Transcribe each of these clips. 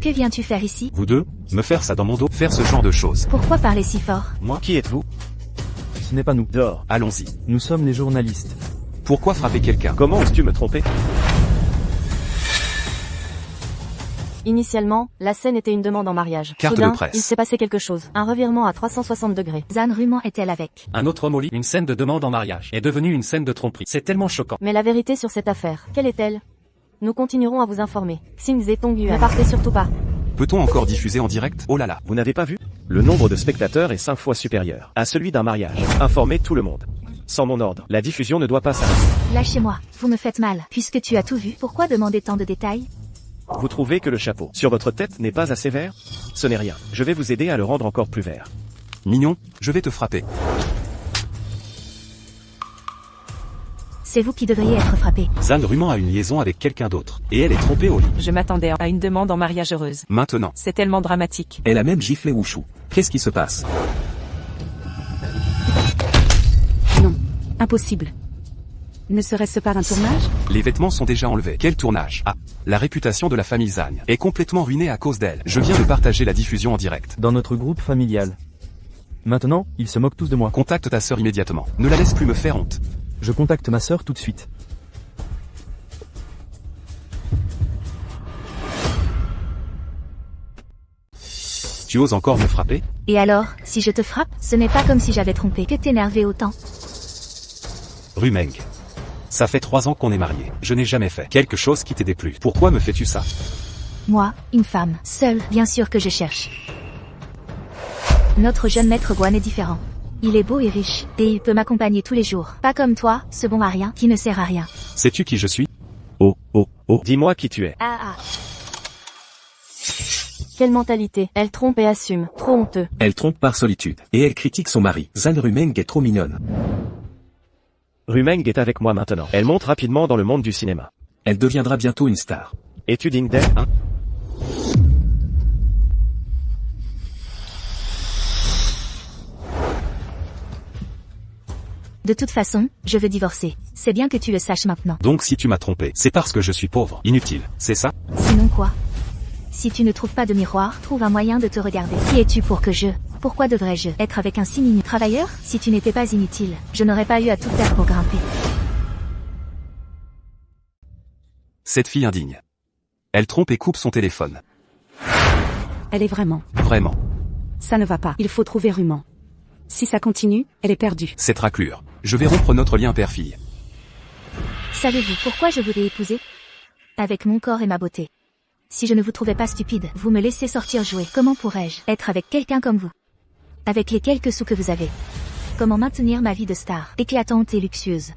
Que viens-tu faire ici? Vous deux, me faire ça dans mon dos, faire ce genre de choses. Pourquoi parler si fort? Moi, Qui êtes-vous? Ce n'est pas nous. Dehors. allons-y. Nous sommes les journalistes. Pourquoi frapper quelqu'un? Comment oses-tu me tromper? Initialement, la scène était une demande en mariage. Carte Soudain, de presse. il s'est passé quelque chose. Un revirement à 360 degrés. Zan Ruman est-elle avec? Un autre homme au lit, une scène de demande en mariage, est devenue une scène de tromperie. C'est tellement choquant. Mais la vérité sur cette affaire, quelle est-elle? Nous continuerons à vous informer. Xingze Tongyuan. Ne partez surtout pas. Peut-on encore diffuser en direct? Oh là là. Vous n'avez pas vu? Le nombre de spectateurs est 5 fois supérieur à celui d'un mariage. Informez tout le monde. Sans mon ordre, la diffusion ne doit pas s'arrêter. Lâchez-moi, vous me faites mal. Puisque tu as tout vu, pourquoi demander tant de détails? Vous trouvez que le chapeau sur votre tête n'est pas assez vert? Ce n'est rien. Je vais vous aider à le rendre encore plus vert. Mignon, je vais te frapper. C'est vous qui devriez être frappé. Zan Ruman a une liaison avec quelqu'un d'autre. Et elle est trompée au lit. Je m'attendais à une demande en mariage heureuse. Maintenant. C'est tellement dramatique. Elle a même giflé Wushu. Qu'est-ce qui se passe? Non. Impossible. Ne serait-ce pas un tournage? Les vêtements sont déjà enlevés. Quel tournage? Ah, la réputation de la famille Zan est complètement ruinée à cause d'elle. Je viens de partager la diffusion en direct. Dans notre groupe familial. Maintenant, ils se moquent tous de moi. Contacte ta sœur immédiatement. Ne la laisse plus me faire honte. Je contacte ma sœur tout de suite. Tu oses encore me frapper? Et alors, si je te frappe, ce n'est pas comme si j'avais trompé. Que t'énerver autant? Rumeng. Ça fait 3 ans qu'on est mariés. Je n'ai jamais fait quelque chose qui t'ait déplu. Pourquoi me fais-tu ça? Moi, une femme, seule, bien sûr que je cherche. Notre jeune maître Guan est différent. Il est beau et riche, et il peut m'accompagner tous les jours. Pas comme toi, ce bon à rien, qui ne sert à rien. Sais-tu qui je suis? Oh, oh, oh. Dis-moi qui tu es. Ah. Quelle mentalité. Elle trompe et assume. Trop honteux. Elle trompe par solitude. Et elle critique son mari. Zan Rumeng est trop mignonne. Rumeng est avec moi maintenant. Elle monte rapidement dans le monde du cinéma. Elle deviendra bientôt une star. Es-tu digne d'elle, hein? De toute façon, je veux divorcer. C'est bien que tu le saches maintenant. Donc si tu m'as trompé, c'est parce que je suis pauvre, inutile, c'est ça? Sinon quoi? Si tu ne trouves pas de miroir, trouve un moyen de te regarder. Qui es-tu pour que Pourquoi devrais-je être avec un si mignon travailleur? Si tu n'étais pas inutile, je n'aurais pas eu à tout faire pour grimper. Cette fille indigne. Elle trompe et coupe son téléphone. Elle est vraiment. Vraiment. Ça ne va pas. Il faut trouver Ruman. Si ça continue, elle est perdue. Cette raclure. Je vais rompre notre lien père-fille. Savez-vous pourquoi je voulais épouser? Avec mon corps et ma beauté. Si je ne vous trouvais pas stupide, vous me laissez sortir jouer. Comment pourrais-je être avec quelqu'un comme vous? Avec les quelques sous que vous avez. Comment maintenir ma vie de star, éclatante et luxueuse?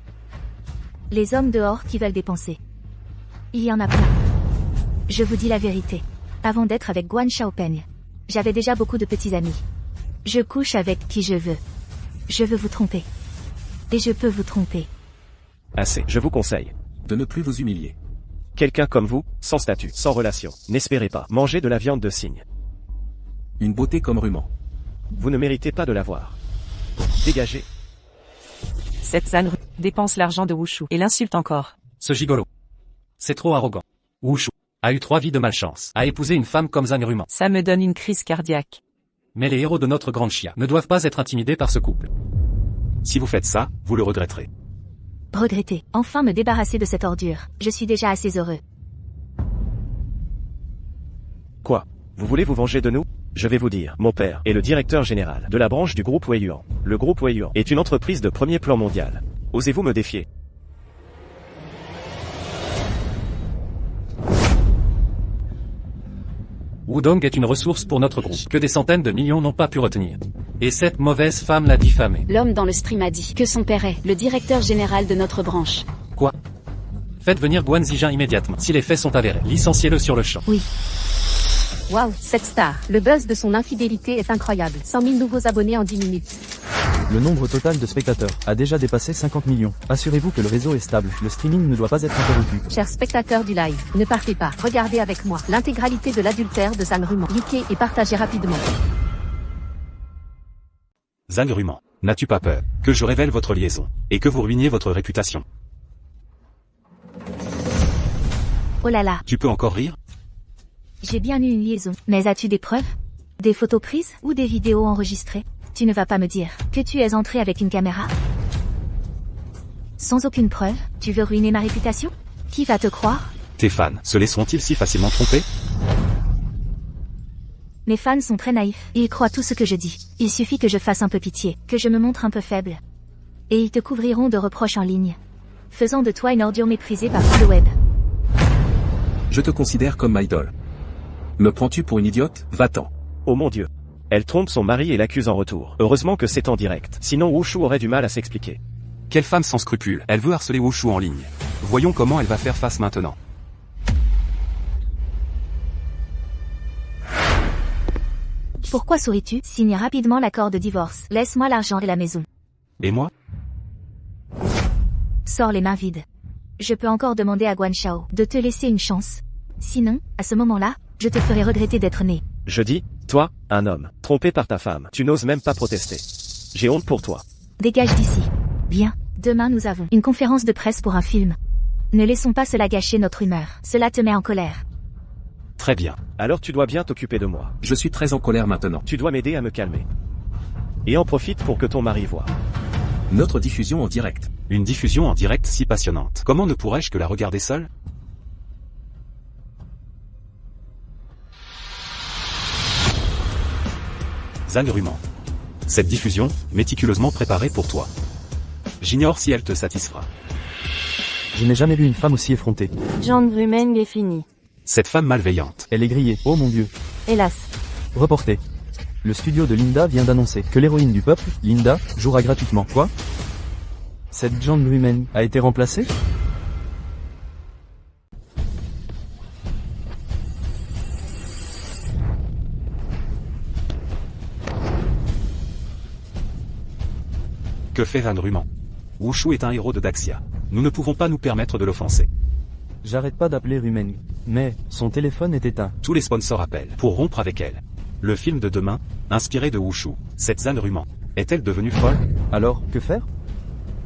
Les hommes dehors qui veulent dépenser. Il y en a plein. Je vous dis la vérité. Avant d'être avec Guan Xiaopeng, j'avais déjà beaucoup de petits amis. Je couche avec qui je veux. Je veux vous tromper. Et je peux vous tromper. Assez. Je vous conseille. De ne plus vous humilier. Quelqu'un comme vous, sans statut, sans relation. N'espérez pas manger de la viande de cygne. Une beauté comme Ruman. Vous ne méritez pas de l'avoir. Dégagez. Cette Zan dépense l'argent de Wushu et l'insulte encore. Ce gigolo. C'est trop arrogant. Wushu a eu 3 vies de malchance. A épousé une femme comme Zan Ruman. Ça me donne une crise cardiaque. Mais les héros de notre grande chia ne doivent pas être intimidés par ce couple. Si vous faites ça, vous le regretterez. Regretter. Enfin me débarrasser de cette ordure. Je suis déjà assez heureux. Quoi? Vous voulez vous venger de nous? Je vais vous dire, mon père est le directeur général de la branche du groupe Weiyuan. Le groupe Weiyuan est une entreprise de premier plan mondial. Osez-vous me défier? Wudong est une ressource pour notre groupe, que des centaines de millions n'ont pas pu retenir. Et cette mauvaise femme l'a diffamé. L'homme dans le stream a dit que son père est le directeur général de notre branche. Quoi? Faites venir Guan Zijin immédiatement. Si les faits sont avérés, licenciez-le sur le champ. Oui. Waouh, cette star. Le buzz de son infidélité est incroyable. 100 000 nouveaux abonnés en 10 minutes. Le nombre total de spectateurs a déjà dépassé 50 millions. Assurez-vous que le réseau est stable. Le streaming ne doit pas être interrompu. Chers spectateurs du live, ne partez pas. Regardez avec moi l'intégralité de l'adultère de Zan Ruman. Likez et partagez rapidement. Zan Ruman, n'as-tu pas peur que je révèle votre liaison et que vous ruiniez votre réputation? Oh là là. Tu peux encore rire? J'ai bien eu une liaison. Mais as-tu des preuves? Des photos prises ou des vidéos enregistrées? Tu ne vas pas me dire que tu es entré avec une caméra? Sans aucune preuve, tu veux ruiner ma réputation? Qui va te croire? Tes fans se laisseront-ils si facilement tromper? Mes fans sont très naïfs. Ils croient tout ce que je dis. Il suffit que je fasse un peu pitié, que je me montre un peu faible. Et ils te couvriront de reproches en ligne, faisant de toi une ordure méprisée par tout le web. Je te considère comme ma idole. Me prends-tu pour une idiote? Va-t'en. Oh mon Dieu. Elle trompe son mari et l'accuse en retour. Heureusement que c'est en direct. Sinon Wushu aurait du mal à s'expliquer. Quelle femme sans scrupules. Elle veut harceler Wushu en ligne. Voyons comment elle va faire face maintenant. Pourquoi souris-tu? Signe rapidement l'accord de divorce. Laisse-moi l'argent et la maison. Et moi? Sors les mains vides. Je peux encore demander à Guan Shao de te laisser une chance. Sinon, à ce moment-là, je te ferai regretter d'être né. Je dis, toi, un homme, trompé par ta femme, tu n'oses même pas protester. J'ai honte pour toi. Dégage d'ici. Bien, demain nous avons une conférence de presse pour un film. Ne laissons pas cela gâcher notre humeur. Cela te met en colère. Très bien. Alors tu dois bien t'occuper de moi. Je suis très en colère maintenant. Tu dois m'aider à me calmer. Et en profite pour que ton mari voie. Notre diffusion en direct. Une diffusion en direct si passionnante. Comment ne pourrais-je que la regarder seule? Zan-Ruman. Cette diffusion, méticuleusement préparée pour toi. J'ignore si elle te satisfera. Je n'ai jamais vu une femme aussi effrontée. Zan Rumeng est fini. Cette femme malveillante. Elle est grillée. Oh mon Dieu. Hélas. Reporté. Le studio de Linda vient d'annoncer que l'héroïne du peuple, Linda, jouera gratuitement. Quoi? Cette Zan Rumeng a été remplacée? Que fait Zan-Ruman? Wushu est un héros de Daxia. Nous ne pouvons pas nous permettre de l'offenser. J'arrête pas d'appeler Rumeng. Mais, son téléphone est éteint. Tous les sponsors appellent pour rompre avec elle. Le film de demain, inspiré de Wushu, cette Zan-Ruman, est-elle devenue folle? Alors, que faire?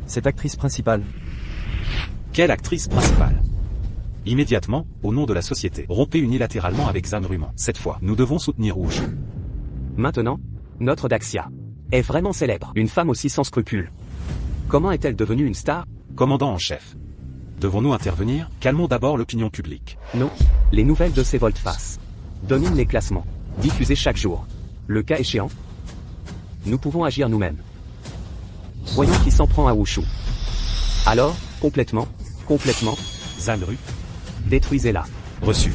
Cette actrice principale. Quelle actrice principale? Immédiatement, au nom de la société, rompez unilatéralement avec Zan-Ruman. Cette fois, nous devons soutenir Wushu. Maintenant, notre Daxia est vraiment célèbre. Une femme aussi sans scrupules. Comment est-elle devenue une star? Commandant en chef. Devons-nous intervenir? Calmons d'abord l'opinion publique. Non. Les nouvelles de ces volte-face dominent les classements, diffusés chaque jour. Le cas échéant, nous pouvons agir nous-mêmes. Voyons qui s'en prend à Wushu. Alors, complètement, Zan-Ru, détruisez-la. reçu.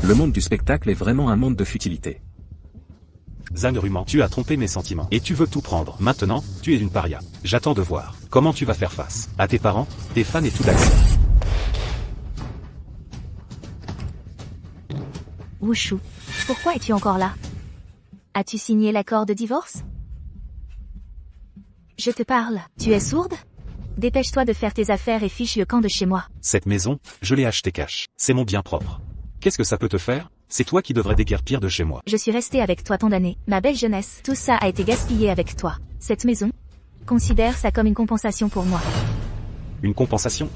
Le monde du spectacle est vraiment un monde de futilité. Zan-Ruman, tu as trompé mes sentiments. Et tu veux tout prendre. Maintenant, tu es une paria. J'attends de voir comment tu vas faire face à tes parents, tes fans et tout Daxia. Wushu, pourquoi es-tu encore là? As-tu signé l'accord de divorce? Je te parle. Tu es sourde? Dépêche-toi de faire tes affaires et fiche le camp de chez moi. Cette maison, je l'ai achetée cash. C'est mon bien propre. Qu'est-ce que ça peut te faire? C'est toi qui devrais déguerpir de chez moi. Je suis restée avec toi tant d'années, ma belle jeunesse. Tout ça a été gaspillé avec toi. Cette maison, considère ça comme une compensation pour moi. Une compensation?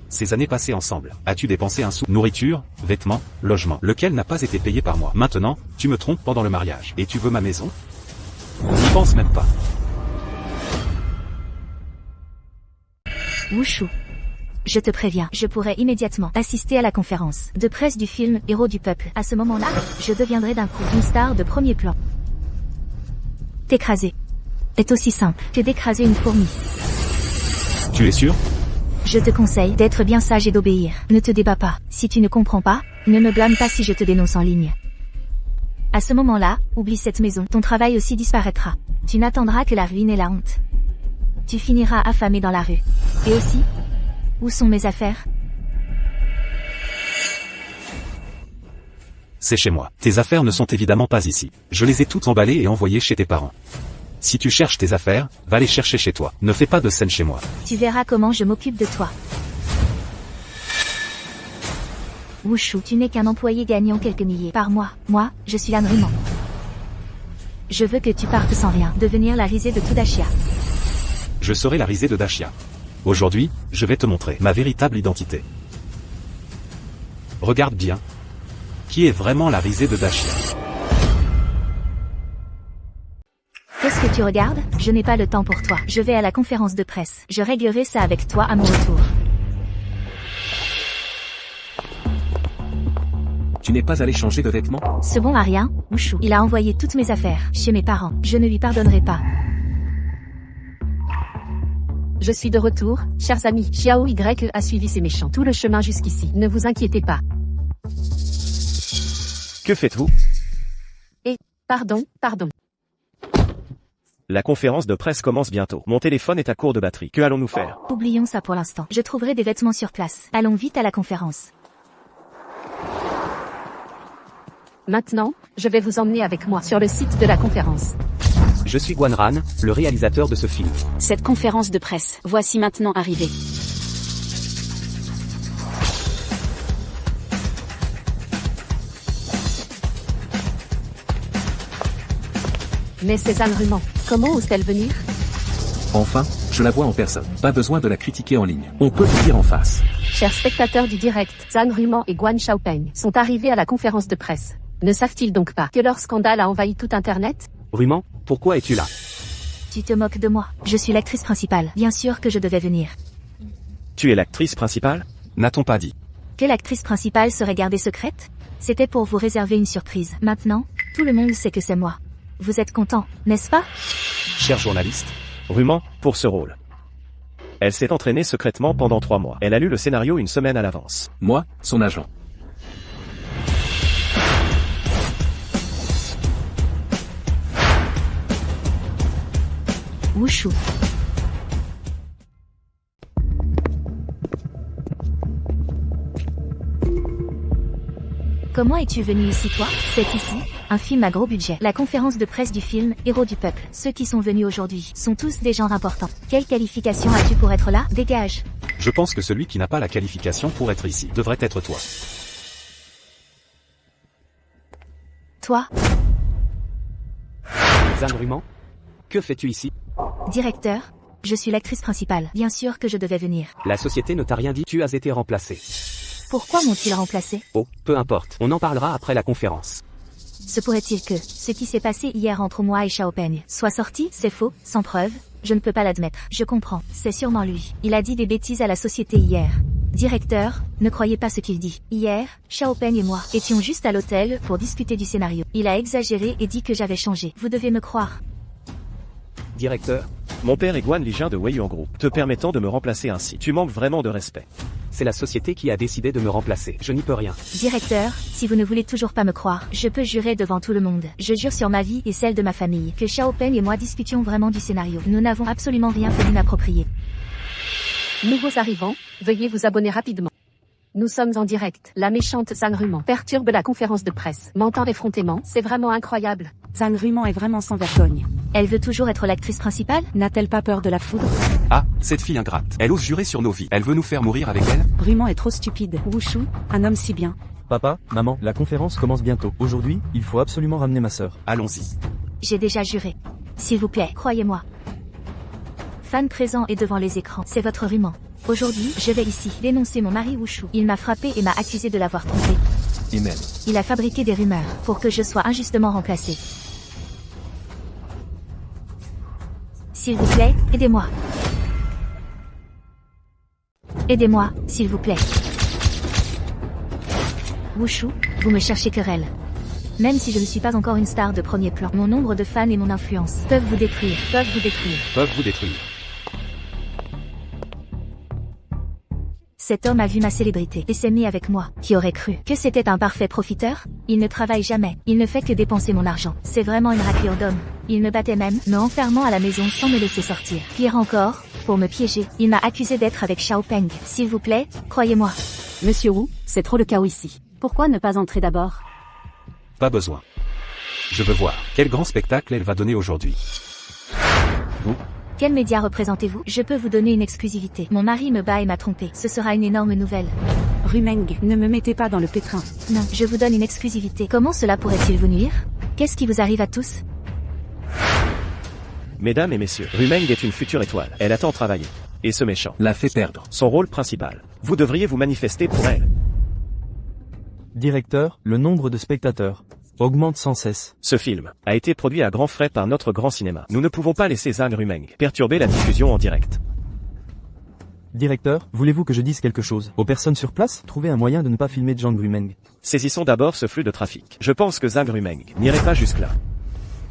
Ces années passées ensemble, as-tu dépensé un sou? Nourriture, vêtements, logement, lequel n'a pas été payé par moi. Maintenant, tu me trompes pendant le mariage. Et tu veux ma maison? N'y pense même pas. Wushu. Je te préviens, je pourrais immédiatement assister à la conférence de presse du film Héros du Peuple. À ce moment-là, je deviendrai d'un coup une star de premier plan. T'écraser est aussi simple que d'écraser une fourmi. Tu es sûr? Je te conseille d'être bien sage et d'obéir. Ne te débat pas. Si tu ne comprends pas, ne me blâme pas si je te dénonce en ligne. À ce moment-là, oublie cette maison. Ton travail aussi disparaîtra. Tu n'attendras que la ruine et la honte. Tu finiras affamé dans la rue. Et aussi, où sont mes affaires? C'est chez moi. Tes affaires ne sont évidemment pas ici. Je les ai toutes emballées et envoyées chez tes parents. Si tu cherches tes affaires, va les chercher chez toi. Ne fais pas de scène chez moi. Tu verras comment je m'occupe de toi. Wushu, tu n'es qu'un employé gagnant quelques milliers par mois. Moi, je suis Zan-Ruman. Je veux que tu partes sans rien, devenir la risée de tout Daxia. Je serai la risée de Daxia. Aujourd'hui, je vais te montrer ma véritable identité. Regarde bien. Qui est vraiment la risée de Dachia? Qu'est-ce que tu regardes? Je n'ai pas le temps pour toi. Je vais à la conférence de presse. Je réglerai ça avec toi à mon retour. Tu n'es pas allé changer de vêtements? Ce bon a rien, Wushu. Il a envoyé toutes mes affaires chez mes parents. Je ne lui pardonnerai pas. Je suis de retour, chers amis. Xiao Y a suivi ces méchants tout le chemin jusqu'ici. Ne vous inquiétez pas. Que faites-vous? Pardon. La conférence de presse commence bientôt. Mon téléphone est à court de batterie. Que allons-nous faire? Oublions ça pour l'instant. Je trouverai des vêtements sur place. Allons vite à la conférence. Maintenant, je vais vous emmener avec moi sur le site de la conférence. Je suis Guanran, le réalisateur de ce film. Cette conférence de presse, voici maintenant arrivée. Mais ces Zanruman, comment ose-t-elle venir? Enfin, je la vois en personne. Pas besoin de la critiquer en ligne. On peut le dire en face. Chers spectateurs du direct, Zanruman et Guan Xiaopeng sont arrivés à la conférence de presse. Ne savent-ils donc pas que leur scandale a envahi tout Internet? Ruman, pourquoi es-tu là? Tu te moques de moi. Je suis l'actrice principale. Bien sûr que je devais venir. Tu es l'actrice principale? N'a-t-on pas dit? Que l'actrice principale serait gardée secrète? C'était pour vous réserver une surprise. Maintenant, tout le monde sait que c'est moi. Vous êtes content, n'est-ce pas? Cher journaliste. Ruman, pour ce rôle. Elle s'est entraînée secrètement pendant 3 mois. Elle a lu le scénario une semaine à l'avance. Moi, son agent. Wushu. Comment es-tu venu ici toi? C'est ici, un film à gros budget. La conférence de presse du film Héros du peuple. Ceux qui sont venus aujourd'hui sont tous des gens importants. Quelle qualification as-tu pour être là? Dégage. Je pense que celui qui n'a pas la qualification pour être ici devrait être toi. Toi, Zanruman, que fais-tu ici? directeur, je suis l'actrice principale. Bien sûr que je devais venir. La société ne t'a rien dit, tu as été remplacé. Pourquoi m'ont-ils remplacé? Oh, peu importe, on en parlera après la conférence. Se pourrait-il que ce qui s'est passé hier entre moi et Xiaopeng soit sorti? C'est faux, sans preuve. Je ne peux pas l'admettre. Je comprends, c'est sûrement lui. Il a dit des bêtises à la société hier. Directeur, ne croyez pas ce qu'il dit. Hier, Xiaopeng et moi étions juste à l'hôtel pour discuter du scénario. Il a exagéré et dit que j'avais changé. Vous devez me croire. Directeur, Mon père est Guan Lijun de Weiyuan Group, te permettant de me remplacer ainsi. Tu manques vraiment de respect. c'est la société qui a décidé de me remplacer. Je n'y peux rien. Directeur, si vous ne voulez toujours pas me croire, je peux jurer devant tout le monde. Je jure sur ma vie et celle de ma famille que Xiaopeng et moi discutions vraiment du scénario. Nous n'avons absolument rien fait d'inapproprié. Nouveaux arrivants, veuillez vous abonner rapidement. Nous sommes en direct. La méchante Zanruman perturbe la conférence de presse. Mentant effrontément, c'est vraiment incroyable. Zanruman est vraiment sans vergogne. Elle veut toujours être l'actrice principale? N'a-t-elle pas peur de la foudre? Ah, cette fille ingrate. Elle ose jurer sur nos vies. Elle veut nous faire mourir avec elle? Ruman est trop stupide. Wushu, un homme si bien. Papa, maman, la conférence commence bientôt. Aujourd'hui, il faut absolument ramener ma sœur. Allons-y. J'ai déjà juré. S'il vous plaît, croyez-moi. Fan présent et devant les écrans, c'est votre Ruman. Aujourd'hui, je vais ici dénoncer mon mari Wushu. Il m'a frappé et m'a accusé de l'avoir trompé. Et même. Il a fabriqué des rumeurs pour que je sois injustement remplacée. S'il vous plaît, aidez-moi. Aidez-moi, s'il vous plaît. Wushu, vous me cherchez querelle. Même si je ne suis pas encore une star de premier plan, mon nombre de fans et mon influence peuvent vous détruire, Peuvent vous détruire. Cet homme a vu ma célébrité et s'est mis avec moi. Qui aurait cru que c'était un parfait profiteur? Il ne travaille jamais. Il ne fait que dépenser mon argent. C'est vraiment une raclure d'homme. Il me battait même, me enfermant à la maison sans me laisser sortir. Pire encore, pour me piéger, il m'a accusé d'être avec Xiaopeng. S'il vous plaît, croyez-moi. Monsieur Wu, c'est trop le chaos ici. Pourquoi ne pas entrer d'abord? Pas besoin. Je veux voir. Quel grand spectacle elle va donner aujourd'hui. Vous? Quel média représentez-vous? Je peux vous donner une exclusivité. Mon mari me bat et m'a trompé. Ce sera une énorme nouvelle. Rumeng, ne me mettez pas dans le pétrin. Non, je vous donne une exclusivité. Comment cela pourrait-il vous nuire? Qu'est-ce qui vous arrive à tous? Mesdames et messieurs, Rumeng est une future étoile. Elle a tant travaillé. Et ce méchant L'a fait perdre. son rôle principal. Vous devriez vous manifester pour elle. Directeur, le nombre de spectateurs augmente sans cesse. Ce film a été produit à grands frais par notre grand cinéma. Nous ne pouvons pas laisser Zhang Rumeng perturber la diffusion en direct. Directeur, voulez-vous que je dise quelque chose aux personnes sur place? Trouvez un moyen de ne pas filmer Zhang Rumeng. Saisissons d'abord ce flux de trafic. Je pense que Zhang Rumeng n'irait pas jusque-là.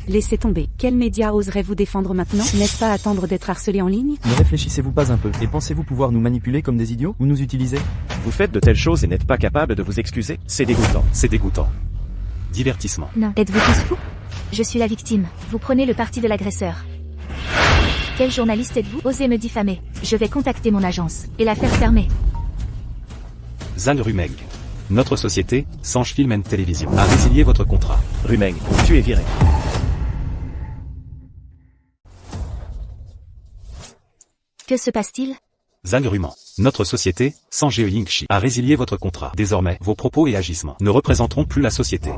Laissez tomber. Quel média oserait vous défendre maintenant? N'est-ce pas attendre d'être harcelé en ligne? Ne réfléchissez-vous pas un peu, et pensez-vous pouvoir nous manipuler comme des idiots, ou nous utiliser? Vous faites de telles choses et n'êtes pas capable de vous excuser? C'est dégoûtant. C'est dégoûtant. Divertissement. Non. Êtes-vous tous fous? Je suis la victime. Vous prenez le parti de l'agresseur. Quel journaliste êtes-vous? Osez me diffamer. Je vais contacter mon agence, et la faire fermer. Zhang Rumeng. Notre société, Sange Film and Télévision, a résilié votre contrat. Rumeng, tu es viré. Que se passe-t-il? Zhang Rumeng. Notre société, Sange Yingxi, a résilié votre contrat. Désormais, vos propos et agissements ne représenteront plus la société.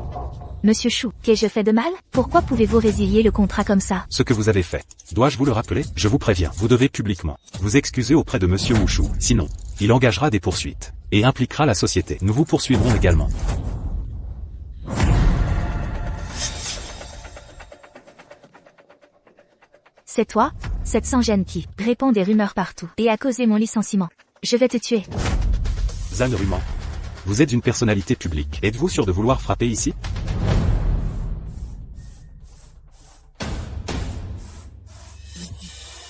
Monsieur Chou, qu'ai-je fait de mal? Pourquoi pouvez-vous résilier le contrat comme ça? Ce que vous avez fait. Dois-je vous le rappeler? Je vous préviens, vous devez publiquement vous excuser auprès de Monsieur Wu Shu. Sinon, il engagera des poursuites et impliquera la société. Nous vous poursuivrons également. C'est toi, cette sans-gêne qui répand des rumeurs partout et a causé mon licenciement. Je vais te tuer. Zhang Rumeng. Vous êtes une personnalité publique. Êtes-vous sûr de vouloir frapper ici?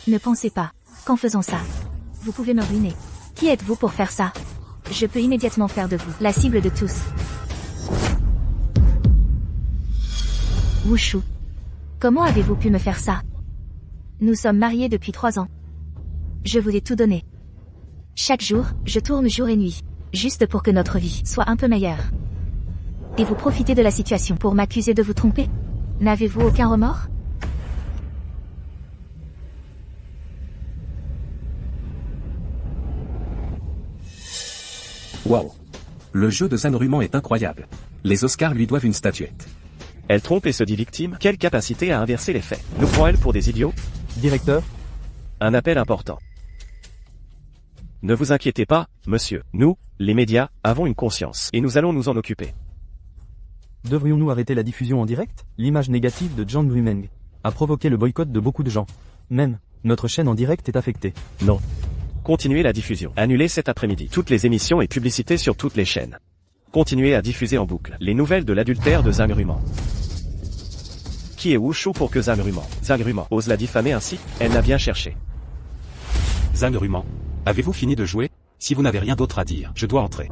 Ne pensez pas qu'en faisant ça, vous pouvez me ruiner. Qui êtes-vous pour faire ça? Je peux immédiatement faire de vous la cible de tous. Wu Shu. Comment avez-vous pu me faire ça? Nous sommes mariés depuis 3 ans. Je vous ai tout donné. Chaque jour, je tourne jour et nuit, juste pour que notre vie soit un peu meilleure. Et vous profitez de la situation pour m'accuser de vous tromper? N'avez-vous aucun remords? Waouh. Le jeu de Zhang Rumeng est incroyable. Les Oscars lui doivent une statuette. Elle trompe et se dit victime. Quelle capacité à inverser les faits. Nous prend-elle pour des idiots? Directeur, Un appel important. Ne vous inquiétez pas, monsieur. Nous, les médias, avons une conscience. Et nous allons nous en occuper. devrions-nous arrêter la diffusion en direct? L'image négative de Zhang Rumeng a provoqué le boycott de beaucoup de gens. Même, notre chaîne en direct est affectée. Non. Continuez la diffusion. Annulez cet après-midi toutes les émissions et publicités sur toutes les chaînes. Continuez à diffuser en boucle les nouvelles de l'adultère de Zhang Rumeng. Qui est Wu Shu pour que Zhang Rumeng ose la diffamer ainsi? Elle l'a bien cherché. Zhang Rumeng, avez-vous fini de jouer? Si vous n'avez rien d'autre à dire, je dois entrer.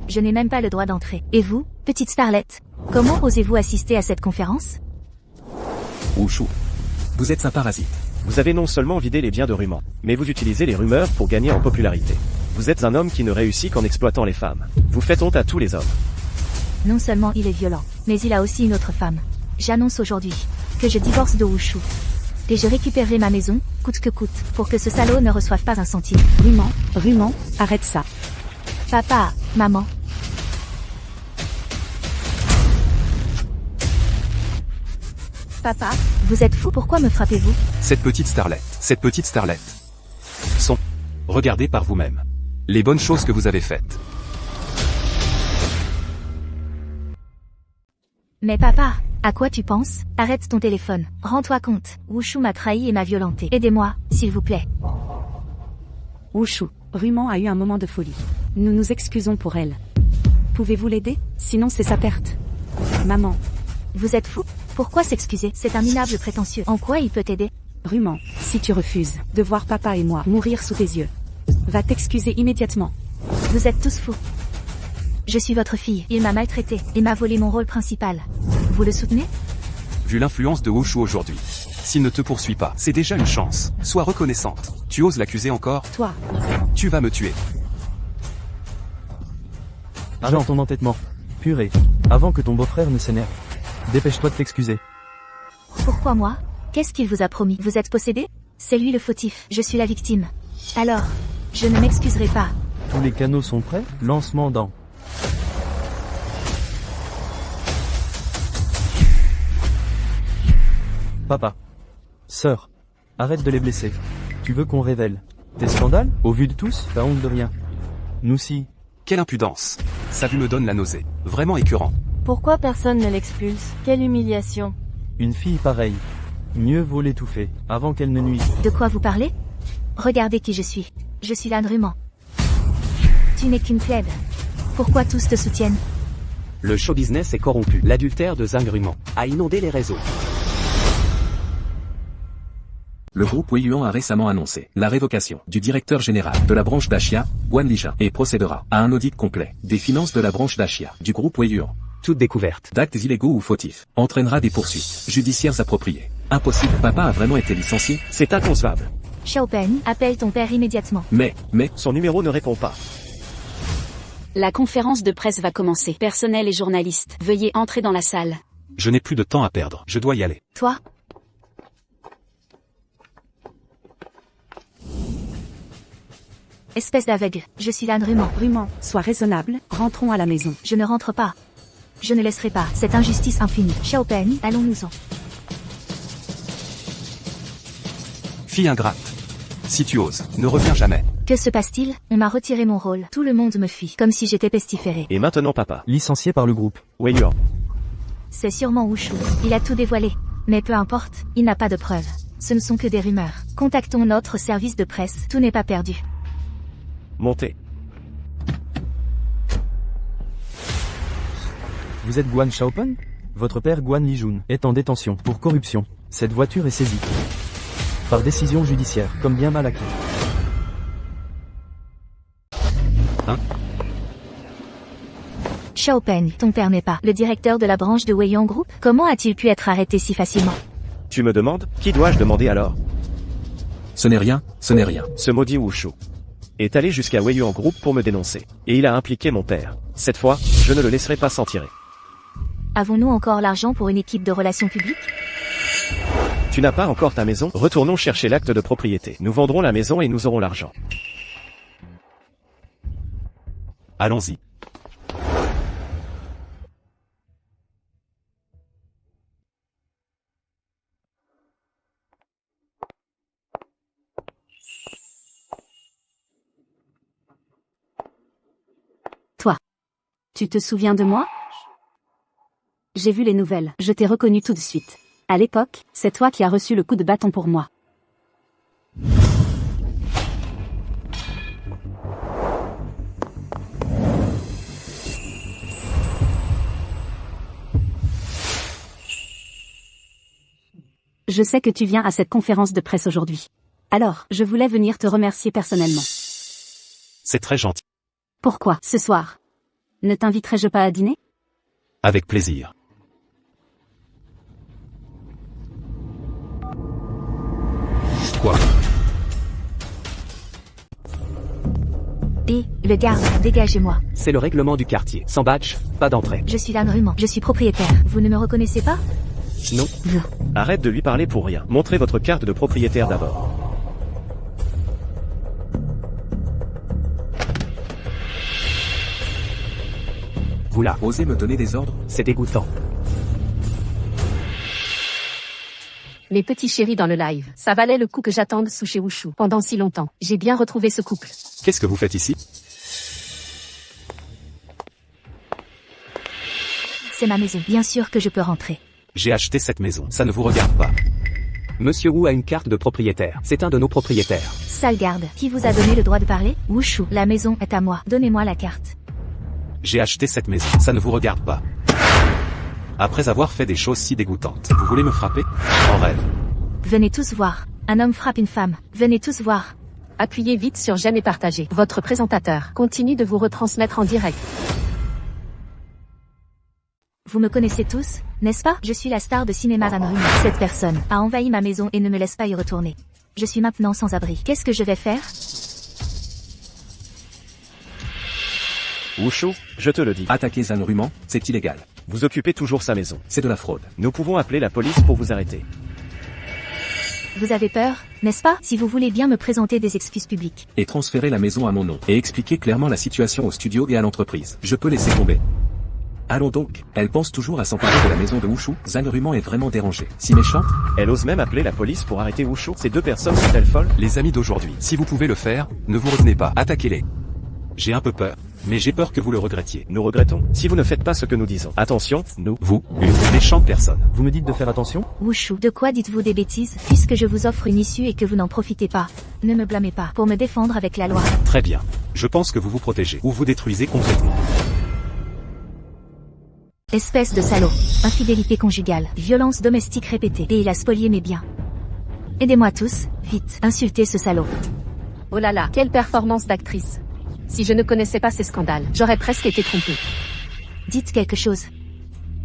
Je n'ai même pas le droit d'entrer. Et vous, petite starlette, comment osez-vous assister à cette conférence? Wu Shu. Vous êtes un parasite. Vous avez non seulement vidé les biens de Rumeng, mais vous utilisez les rumeurs pour gagner en popularité. Vous êtes un homme qui ne réussit qu'en exploitant les femmes. Vous faites honte à tous les hommes. Non seulement il est violent, mais il a aussi une autre femme. J'annonce aujourd'hui que je divorce de Wu Shu. Et je récupérerai ma maison, coûte que coûte, pour que ce salaud ne reçoive pas un centime. Rumeng, arrête ça. Papa, maman. Papa, vous êtes fou, pourquoi me frappez-vous? Cette petite starlette. Sont regardez par vous-même les bonnes choses que vous avez faites. Mais papa, à quoi tu penses? Arrête ton téléphone, rends-toi compte. Wu Shu m'a trahi et m'a violenté. Aidez-moi, s'il vous plaît. Wu Shu, Rumeng a eu un moment de folie. Nous nous excusons pour elle. Pouvez-vous l'aider? Sinon c'est sa perte. Maman. Vous êtes fou? Pourquoi s'excuser? C'est un minable prétentieux. En quoi il peut t'aider? Rumeng, si tu refuses de voir papa et moi mourir sous tes yeux, va t'excuser immédiatement. Vous êtes tous fous. Je suis votre fille. Il m'a maltraité et m'a volé mon rôle principal. Vous le soutenez? Vu l'influence de Wu Shu aujourd'hui, s'il ne te poursuit pas, c'est déjà une chance. Sois reconnaissante. Tu oses l'accuser encore? Toi. Tu vas me tuer. Arrête ton entêtement. Purée. Avant que ton beau-frère ne s'énerve. Dépêche-toi de t'excuser. Pourquoi moi? Qu'est-ce qu'il vous a promis? Vous êtes possédé? C'est lui le fautif. Je suis la victime. Alors, je ne m'excuserai pas. Tous les canaux sont prêts? Lancement dans. Papa. Sœur. Arrête de les blesser. Tu veux qu'on révèle tes scandales? Au vu de tous, t'as honte de rien. Nous si. Quelle impudence. Sa vue me donne la nausée. Vraiment écœurant. Pourquoi personne ne l'expulse? Quelle humiliation. Une fille pareille. Mieux vaut l'étouffer, avant qu'elle ne nuise. De quoi vous parlez? Regardez qui je suis. Je suis l'âne Ruman. Tu n'es qu'une plèbe. Pourquoi tous te soutiennent? Le show business est corrompu. L'adultère de Zangruman a inondé les réseaux. Le groupe Weiyuan a récemment annoncé la révocation du directeur général de la branche d'Ashia, Guan Lijun, et procédera à un audit complet des finances de la branche d'Ashia du groupe Weiyuan. Toute découverte d'actes illégaux ou fautifs entraînera des poursuites judiciaires appropriées. Impossible. Papa a vraiment été licencié? C'est inconcevable. Xiaopen, appelle ton père immédiatement. Mais, Son numéro ne répond pas. La conférence de presse va commencer. Personnel et journalistes, veuillez entrer dans la salle. Je n'ai plus de temps à perdre. Je dois y aller. Toi? Espèce d'aveugle, je suis l'âne Ruman. Ruman, sois raisonnable, rentrons à la maison. Je ne rentre pas. Je ne laisserai pas cette injustice impunie. Xiaopen, allons-nous-en. Fille ingrate. Si tu oses, ne reviens jamais. Que se passe-t-il? On m'a retiré mon rôle. Tout le monde me fuit, comme si j'étais pestiféré. Et maintenant papa. Licencié par le groupe. Weiyuan. C'est sûrement Wushu. Il a tout dévoilé. Mais peu importe, il n'a pas de preuves. Ce ne sont que des rumeurs. Contactons notre service de presse. Tout n'est pas perdu. Montez. Vous êtes Guan Xiaopen? Votre père Guan Lijun est en détention pour corruption. Cette voiture est saisie. Par décision judiciaire, comme bien mal acquis. Xiaopen, ton père n'est pas le directeur de la branche de Weiyuan Group? Comment a-t-il pu être arrêté si facilement? Tu me demandes? Qui dois-je demander alors? ce n'est rien, ce n'est rien. Ce maudit Wushu est allé jusqu'à Weiyuan Group pour me dénoncer. Et il a impliqué mon père. Cette fois, je ne le laisserai pas s'en tirer. Avons-nous encore l'argent pour une équipe de relations publiques? Tu n'as pas encore ta maison? Retournons chercher l'acte de propriété. Nous vendrons la maison et nous aurons l'argent. Allons-y. Toi. Tu te souviens de moi? J'ai vu les nouvelles, je t'ai reconnu tout de suite. À l'époque, c'est toi qui as reçu le coup de bâton pour moi. Je sais que tu viens à cette conférence de presse aujourd'hui. Alors, je voulais venir te remercier personnellement. C'est très gentil. Pourquoi, ce soir? Ne t'inviterai-je pas à dîner? Avec plaisir. Quoi? Et, le garde, dégagez-moi. C'est le règlement du quartier. Sans badge, pas d'entrée. Je suis l'âne Ruman. Je suis propriétaire. Vous ne me reconnaissez pas? Non. Arrête de lui parler pour rien. Montrez votre carte de propriétaire d'abord. Vous là, osez me donner des ordres? C'est dégoûtant. Mes petits chéris dans le live. Ça valait le coup que j'attende sous chez Wushu pendant si longtemps. J'ai bien retrouvé ce couple. Qu'est-ce que vous faites ici? C'est ma maison. Bien sûr que je peux rentrer. J'ai acheté cette maison. Ça ne vous regarde pas. Monsieur Wu a une carte de propriétaire. C'est un de nos propriétaires. Sale garde. Qui vous a donné le droit de parler? Wushu. La maison est à moi. Donnez-moi la carte. J'ai acheté cette maison. Ça ne vous regarde pas. Après avoir fait des choses si dégoûtantes, vous voulez me frapper? En rêve. Venez tous voir. Un homme frappe une femme. Venez tous voir. Appuyez vite sur j'aime et partagez. Votre présentateur continue de vous retransmettre en direct. Vous me connaissez tous, n'est-ce pas? Je suis la star de cinéma Van Rumen. Cette personne a envahi ma maison et ne me laisse pas y retourner. Je suis maintenant sans abri. Qu'est-ce que je vais faire? Wushu, je te le dis. Attaquer Zangruman, c'est illégal. Vous occupez toujours sa maison. C'est de la fraude. Nous pouvons appeler la police pour vous arrêter. Vous avez peur, n'est-ce pas? Si vous voulez bien me présenter des excuses publiques. Et transférer la maison à mon nom. Et expliquer clairement la situation au studio et à l'entreprise. Je peux laisser tomber. Allons donc. Elle pense toujours à s'emparer de la maison de Wushu. Zangruman est vraiment dérangée. Si méchante. Elle ose même appeler la police pour arrêter Wushu. Ces deux personnes sont-elles folles? Les amis d'aujourd'hui, si vous pouvez le faire, ne vous retenez pas. Attaquez-les. J'ai un peu peur. Mais j'ai peur que vous le regrettiez. Nous regrettons. Si vous ne faites pas ce que nous disons. Attention, nous. Vous, une méchante personne. Vous me dites de faire attention? Wushu, de quoi dites-vous des bêtises, puisque je vous offre une issue et que vous n'en profitez pas? Ne me blâmez pas pour me défendre avec la loi. Très bien. Je pense que vous vous protégez, ou vous détruisez complètement. Espèce de salaud. Infidélité conjugale, violence domestique répétée, et il a spolié mes biens. Aidez-moi tous, vite, insultez ce salaud. Oh là là, quelle performance d'actrice. Si je ne connaissais pas ces scandales, j'aurais presque été trompée. Dites quelque chose.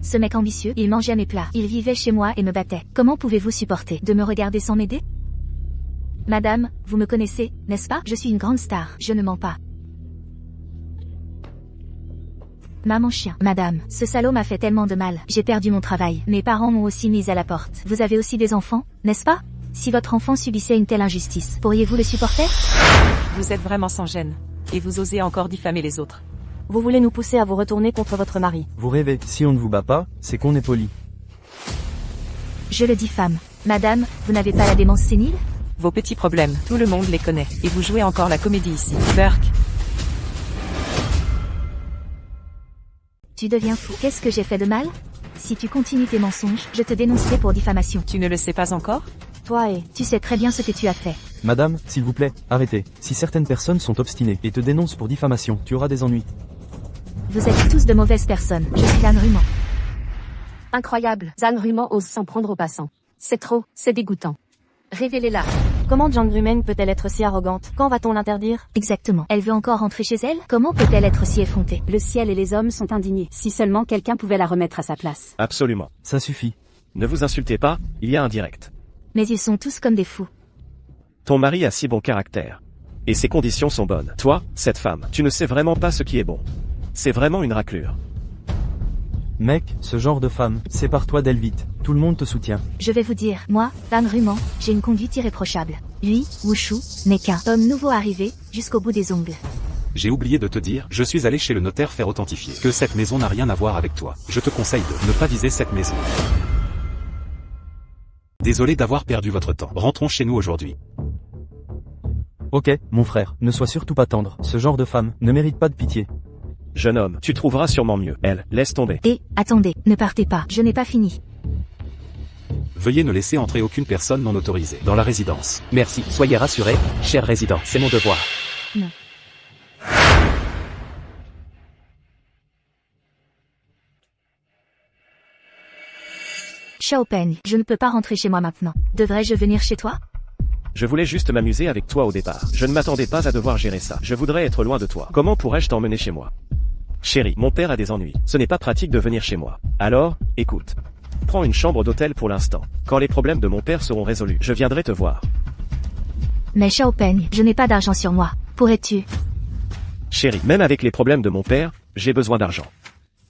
Ce mec ambitieux, il mangeait mes plats, il vivait chez moi et me battait. Comment pouvez-vous supporter de me regarder sans m'aider? Madame, vous me connaissez, n'est-ce pas? Je suis une grande star, je ne mens pas. Maman chien. Madame, ce salaud m'a fait tellement de mal, j'ai perdu mon travail. Mes parents m'ont aussi mise à la porte. Vous avez aussi des enfants, n'est-ce pas? Si votre enfant subissait une telle injustice, pourriez-vous le supporter? Vous êtes vraiment sans gêne. Et vous osez encore diffamer les autres. Vous voulez nous pousser à vous retourner contre votre mari. Vous rêvez, si on ne vous bat pas, c'est qu'on est poli. Je le diffame. Madame, vous n'avez pas la démence sénile? Vos petits problèmes, tout le monde les connaît. Et vous jouez encore la comédie ici. Burke. Tu deviens fou. Qu'est-ce que j'ai fait de mal? Si tu continues tes mensonges, je te dénoncerai pour diffamation. Tu ne le sais pas encore? Toi et... Tu sais très bien ce que tu as fait. Madame, s'il vous plaît, arrêtez. Si certaines personnes sont obstinées et te dénoncent pour diffamation, tu auras des ennuis. Vous êtes tous de mauvaises personnes. Je suis Zan Ruman. Incroyable, Zan Ruman ose s'en prendre aux passants. C'est trop, c'est dégoûtant. Révélez-la. Comment John Grumen peut-elle être si arrogante? Quand va-t-on l'interdire? Exactement. Elle veut encore rentrer chez elle? Comment peut-elle être si effrontée? Le ciel et les hommes sont indignés. Si seulement quelqu'un pouvait la remettre à sa place. Absolument. Ça suffit. Ne vous insultez pas, il y a un direct. Mais ils sont tous comme des fous. Ton mari a si bon caractère. Et ses conditions sont bonnes. Toi, cette femme, tu ne sais vraiment pas ce qui est bon. C'est vraiment une raclure. Mec, ce genre de femme, sépare-toi d'elle vite. Tout le monde te soutient. Je vais vous dire, moi, Zan Ruman, j'ai une conduite irréprochable. Lui, Wushu, n'est qu'un homme nouveau arrivé, jusqu'au bout des ongles. J'ai oublié de te dire, je suis allé chez le notaire faire authentifier que cette maison n'a rien à voir avec toi. Je te conseille de ne pas viser cette maison. Désolé d'avoir perdu votre temps. Rentrons chez nous aujourd'hui. Ok, mon frère, ne sois surtout pas tendre. Ce genre de femme ne mérite pas de pitié. Jeune homme, tu trouveras sûrement mieux. Elle, laisse tomber. Et, attendez, ne partez pas, je n'ai pas fini. Veuillez ne laisser entrer aucune personne non autorisée dans la résidence. Merci, soyez rassurés, cher résident, c'est mon devoir. Non. Xiaopeng, je ne peux pas rentrer chez moi maintenant. Devrais-je venir chez toi? Je voulais juste m'amuser avec toi au départ. Je ne m'attendais pas à devoir gérer ça. Je voudrais être loin de toi. Comment pourrais-je t'emmener chez moi? Chérie, mon père a des ennuis. Ce n'est pas pratique de venir chez moi. Alors, écoute. Prends une chambre d'hôtel pour l'instant. Quand les problèmes de mon père seront résolus, je viendrai te voir. Mais Xiaopeng, je n'ai pas d'argent sur moi. Pourrais-tu? Chérie, même avec les problèmes de mon père, j'ai besoin d'argent.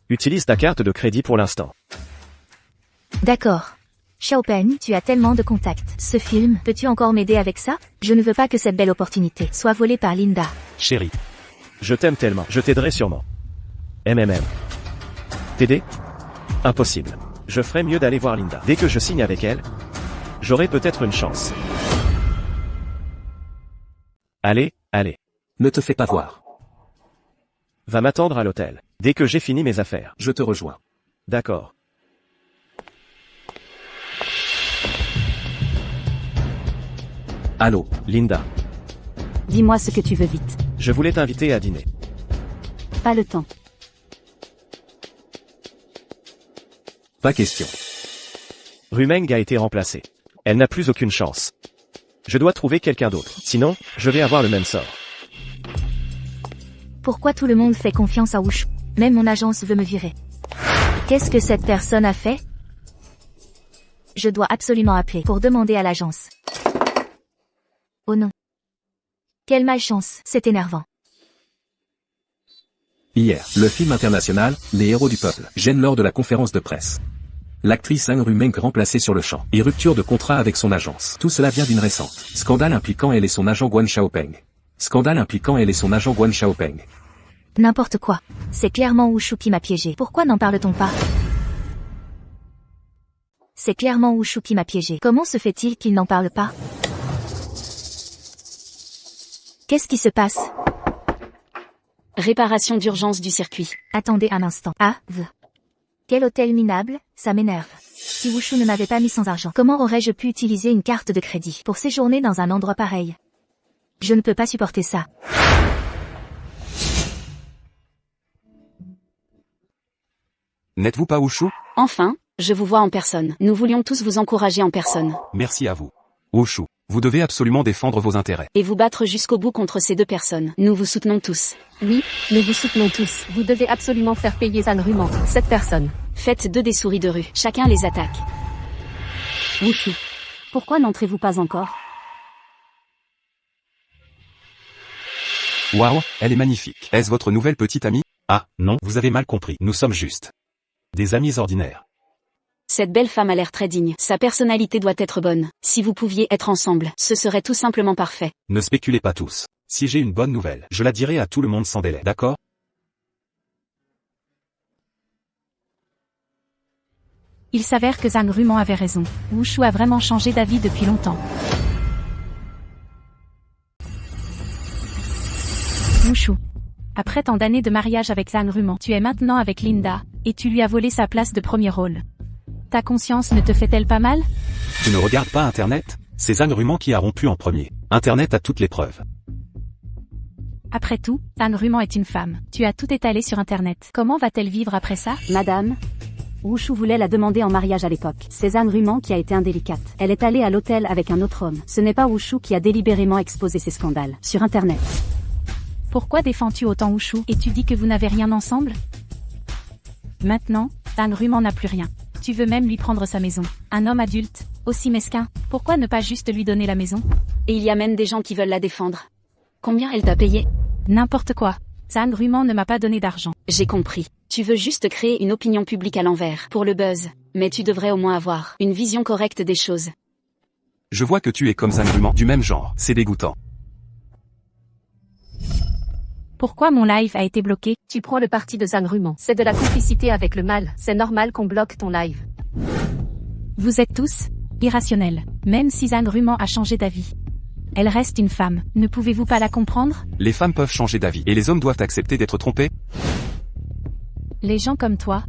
Utilise ta carte de crédit pour l'instant. D'accord. Xiaopeng, tu as tellement de contacts. Ce film, peux-tu encore m'aider avec ça? Je ne veux pas que cette belle opportunité soit volée par Linda. Chérie. Je t'aime tellement, je t'aiderai sûrement. MMM. T'aider? Impossible. Je ferais mieux d'aller voir Linda. Dès que je signe avec elle, j'aurai peut-être une chance. Allez, allez. Ne te fais pas voir. Va m'attendre à l'hôtel. Dès que j'ai fini mes affaires. Je te rejoins. D'accord. Allô, Linda. Dis-moi ce que tu veux vite. Je voulais t'inviter à dîner. Pas le temps. Pas question. Rumeng a été remplacée. Elle n'a plus aucune chance. Je dois trouver quelqu'un d'autre. Sinon, je vais avoir le même sort. Pourquoi tout le monde fait confiance à Wushu? Même mon agence veut me virer. Qu'est-ce que cette personne a fait? Je dois absolument appeler pour demander à l'agence. Oh non. Quelle malchance, c'est énervant. Hier, le film international, Les héros du peuple, gêne lors de la conférence de presse. L'actrice Zan Rumeng remplacée sur le champ, et rupture de contrat avec son agence. Tout cela vient d'une récente scandale impliquant elle et son agent Guan Xiaopeng. Scandale impliquant elle et son agent Guan Xiaopeng. N'importe quoi. C'est clairement Wushu qui m'a piégé. Pourquoi n'en parle-t-on pas? C'est clairement Wushu qui m'a piégé. Comment se fait-il qu'il n'en parle pas? Qu'est-ce qui se passe? Réparation d'urgence du circuit. Attendez un instant. Ah, quel hôtel minable, ça m'énerve. Si Wushu ne m'avait pas mis sans argent, comment aurais-je pu utiliser une carte de crédit pour séjourner dans un endroit pareil? Je ne peux pas supporter ça. N'êtes-vous pas Wushu? Enfin, je vous vois en personne. Nous voulions tous vous encourager en personne. Merci à vous. Wushu, vous devez absolument défendre vos intérêts. Et vous battre jusqu'au bout contre ces deux personnes. Nous vous soutenons tous. Oui, nous vous soutenons tous. Vous devez absolument faire payer Zanruman, cette personne. Faites 2 des souris de rue. Chacun les attaque. Wushu. Pourquoi n'entrez-vous pas encore? Waouh, elle est magnifique. Est-ce votre nouvelle petite amie? Ah, non, vous avez mal compris. Nous sommes juste des amis ordinaires. Cette belle femme a l'air très digne. Sa personnalité doit être bonne. Si vous pouviez être ensemble, ce serait tout simplement parfait. Ne spéculez pas tous. Si j'ai une bonne nouvelle, je la dirai à tout le monde sans délai, d'accord? Il s'avère que Zanruman avait raison. Wushu a vraiment changé d'avis depuis longtemps. Wushu. Après tant d'années de mariage avec Zanruman, tu es maintenant avec Linda, et tu lui as volé sa place de premier rôle. Ta conscience ne te fait-elle pas mal? Tu ne regardes pas Internet? C'est Zanruman qui a rompu en premier. Internet a toutes les preuves. Après tout, Zanruman est une femme. Tu as tout étalé sur Internet. Comment va-t-elle vivre après ça? Madame, Wushu voulait la demander en mariage à l'époque. C'est Zanruman qui a été indélicate. Elle est allée à l'hôtel avec un autre homme. Ce n'est pas Wushu qui a délibérément exposé ces scandales sur Internet. Pourquoi défends-tu autant Wushu et tu dis que vous n'avez rien ensemble? Maintenant, Zanruman n'a plus rien. Tu veux même lui prendre sa maison. Un homme adulte, aussi mesquin, pourquoi ne pas juste lui donner la maison? Et il y a même des gens qui veulent la défendre. Combien elle t'a payé? N'importe quoi. Zanruman ne m'a pas donné d'argent. J'ai compris. Tu veux juste créer une opinion publique à l'envers, pour le buzz. Mais tu devrais au moins avoir une vision correcte des choses. Je vois que tu es comme Zanruman, du même genre. C'est dégoûtant. Pourquoi mon live a été bloqué? Tu prends le parti de Zanruman. C'est de la complicité avec le mal. C'est normal qu'on bloque ton live. Vous êtes tous irrationnels. Même si Zanruman a changé d'avis. Elle reste une femme. Ne pouvez-vous pas la comprendre? Les femmes peuvent changer d'avis. Et les hommes doivent accepter d'être trompés? Les gens comme toi.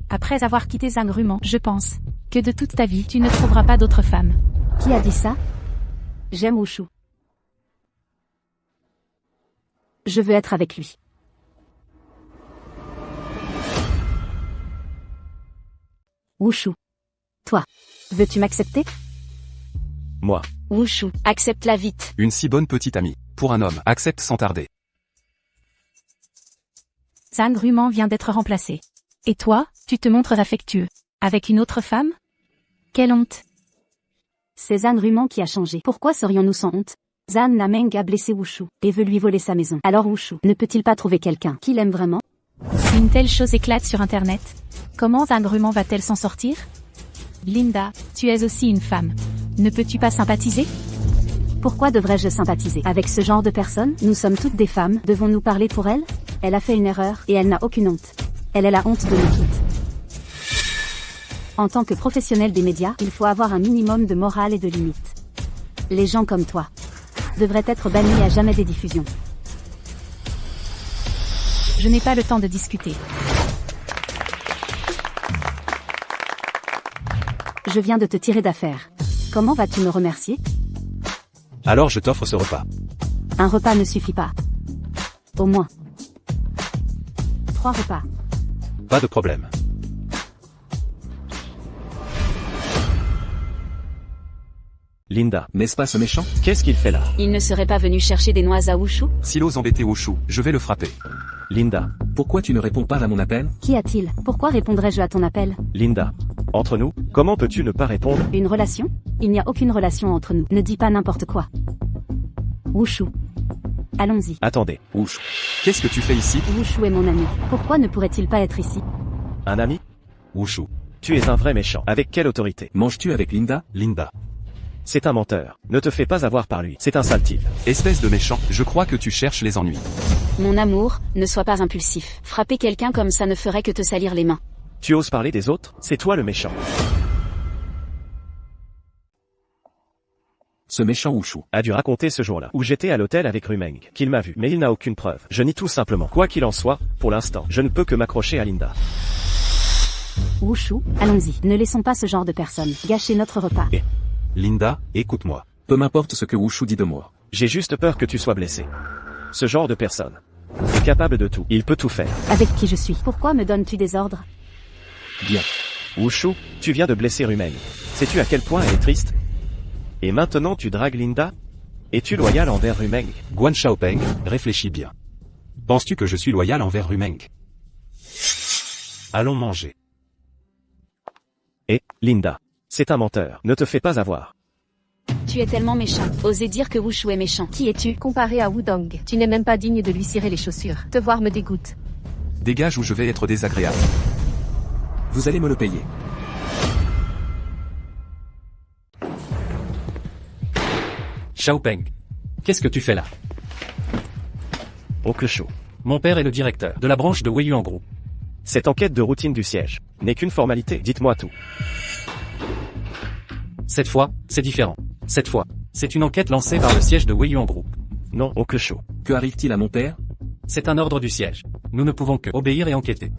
Après avoir quitté Zanruman, je pense que de toute ta vie, tu ne trouveras pas d'autre femme. Qui a dit ça? J'aime Wushu. Je veux être avec lui. Wushu. Toi. Veux-tu m'accepter? Moi. Wushu, accepte-la vite. Une si bonne petite amie. Pour un homme, accepte sans tarder. Zanruman vient d'être remplacé. Et toi, tu te montres affectueux. Avec une autre femme? Quelle honte. C'est Zanruman qui a changé. Pourquoi serions-nous sans honte? Zan Nameng a blessé Wushu et veut lui voler sa maison. Alors Wushu ne peut-il pas trouver quelqu'un qui l'aime vraiment? Une telle chose éclate sur Internet. Comment Zanruman va-t-elle s'en sortir? Linda, tu es aussi une femme. Ne peux-tu pas sympathiser? Pourquoi devrais-je sympathiser avec ce genre de personne? Nous sommes toutes des femmes, devons-nous parler pour elle? Elle a fait une erreur, et elle n'a aucune honte. Elle est la honte de nous toutes. En tant que professionnel des médias, il faut avoir un minimum de morale et de limites. Les gens comme toi devraient être bannis à jamais des diffusions. Je n'ai pas le temps de discuter. Je viens de te tirer d'affaire. Comment vas-tu me remercier? Alors je t'offre ce repas. Un repas ne suffit pas. Au moins 3 repas. Pas de problème. Linda. N'est-ce pas ce méchant? Qu'est-ce qu'il fait là? Il ne serait pas venu chercher des noix à Wushu? S'il ose embêter Wushu, je vais le frapper. Linda. Pourquoi tu ne réponds pas à mon appel? Qu'y a-t-il? Pourquoi répondrais-je à ton appel? Linda. Entre nous, comment peux-tu ne pas répondre? Une relation? Il n'y a aucune relation entre nous. Ne dis pas n'importe quoi. Wushu. Allons-y. Attendez. Wushu. Qu'est-ce que tu fais ici? Wushu est mon ami. Pourquoi ne pourrait-il pas être ici? Un ami? Wushu. Tu es un vrai méchant. Avec quelle autorité? Manges-tu avec Linda? Linda. C'est un menteur. Ne te fais pas avoir par lui. C'est un sale type. Espèce de méchant, je crois que tu cherches les ennuis. Mon amour, ne sois pas impulsif. Frapper quelqu'un comme ça ne ferait que te salir les mains. Tu oses parler des autres? C'est toi le méchant. Ce méchant Wushu a dû raconter ce jour-là, où j'étais à l'hôtel avec Rumeng, qu'il m'a vu, mais il n'a aucune preuve. Je nie tout simplement. Quoi qu'il en soit, pour l'instant, je ne peux que m'accrocher à Linda. Wushu, allons-y. Ne laissons pas ce genre de personnes gâcher notre repas. Linda, écoute-moi. Peu m'importe ce que Wushu dit de moi. J'ai juste peur que tu sois blessé. Ce genre de personne est capable de tout. Il peut tout faire. Avec qui je suis? Pourquoi me donnes-tu des ordres? Bien. Wushu, tu viens de blesser Rumeng. Sais-tu à quel point elle est triste? Et maintenant tu dragues Linda? Es-tu loyal envers Rumeng? Guan Xiaopeng, réfléchis bien. Penses-tu que je suis loyal envers Rumeng? Allons manger. Et, Linda, c'est un menteur. Ne te fais pas avoir. Tu es tellement méchant. Osez dire que Wushu est méchant. Qui es-tu? Comparé à Wudong, tu n'es même pas digne de lui cirer les chaussures. Te voir me dégoûte. Dégage ou je vais être désagréable. Vous allez me le payer. Xiaopeng. Qu'est-ce que tu fais là? Oncle Shu. Mon père est le directeur de la branche de Weiyuan Group. Cette enquête de routine du siège n'est qu'une formalité. Dites-moi tout. Cette fois, c'est différent. Cette fois, c'est une enquête lancée par le siège de Weiyuan Group. Non, Oncle Shu. Que arrive-t-il à mon père? C'est un ordre du siège. Nous ne pouvons que obéir et enquêter.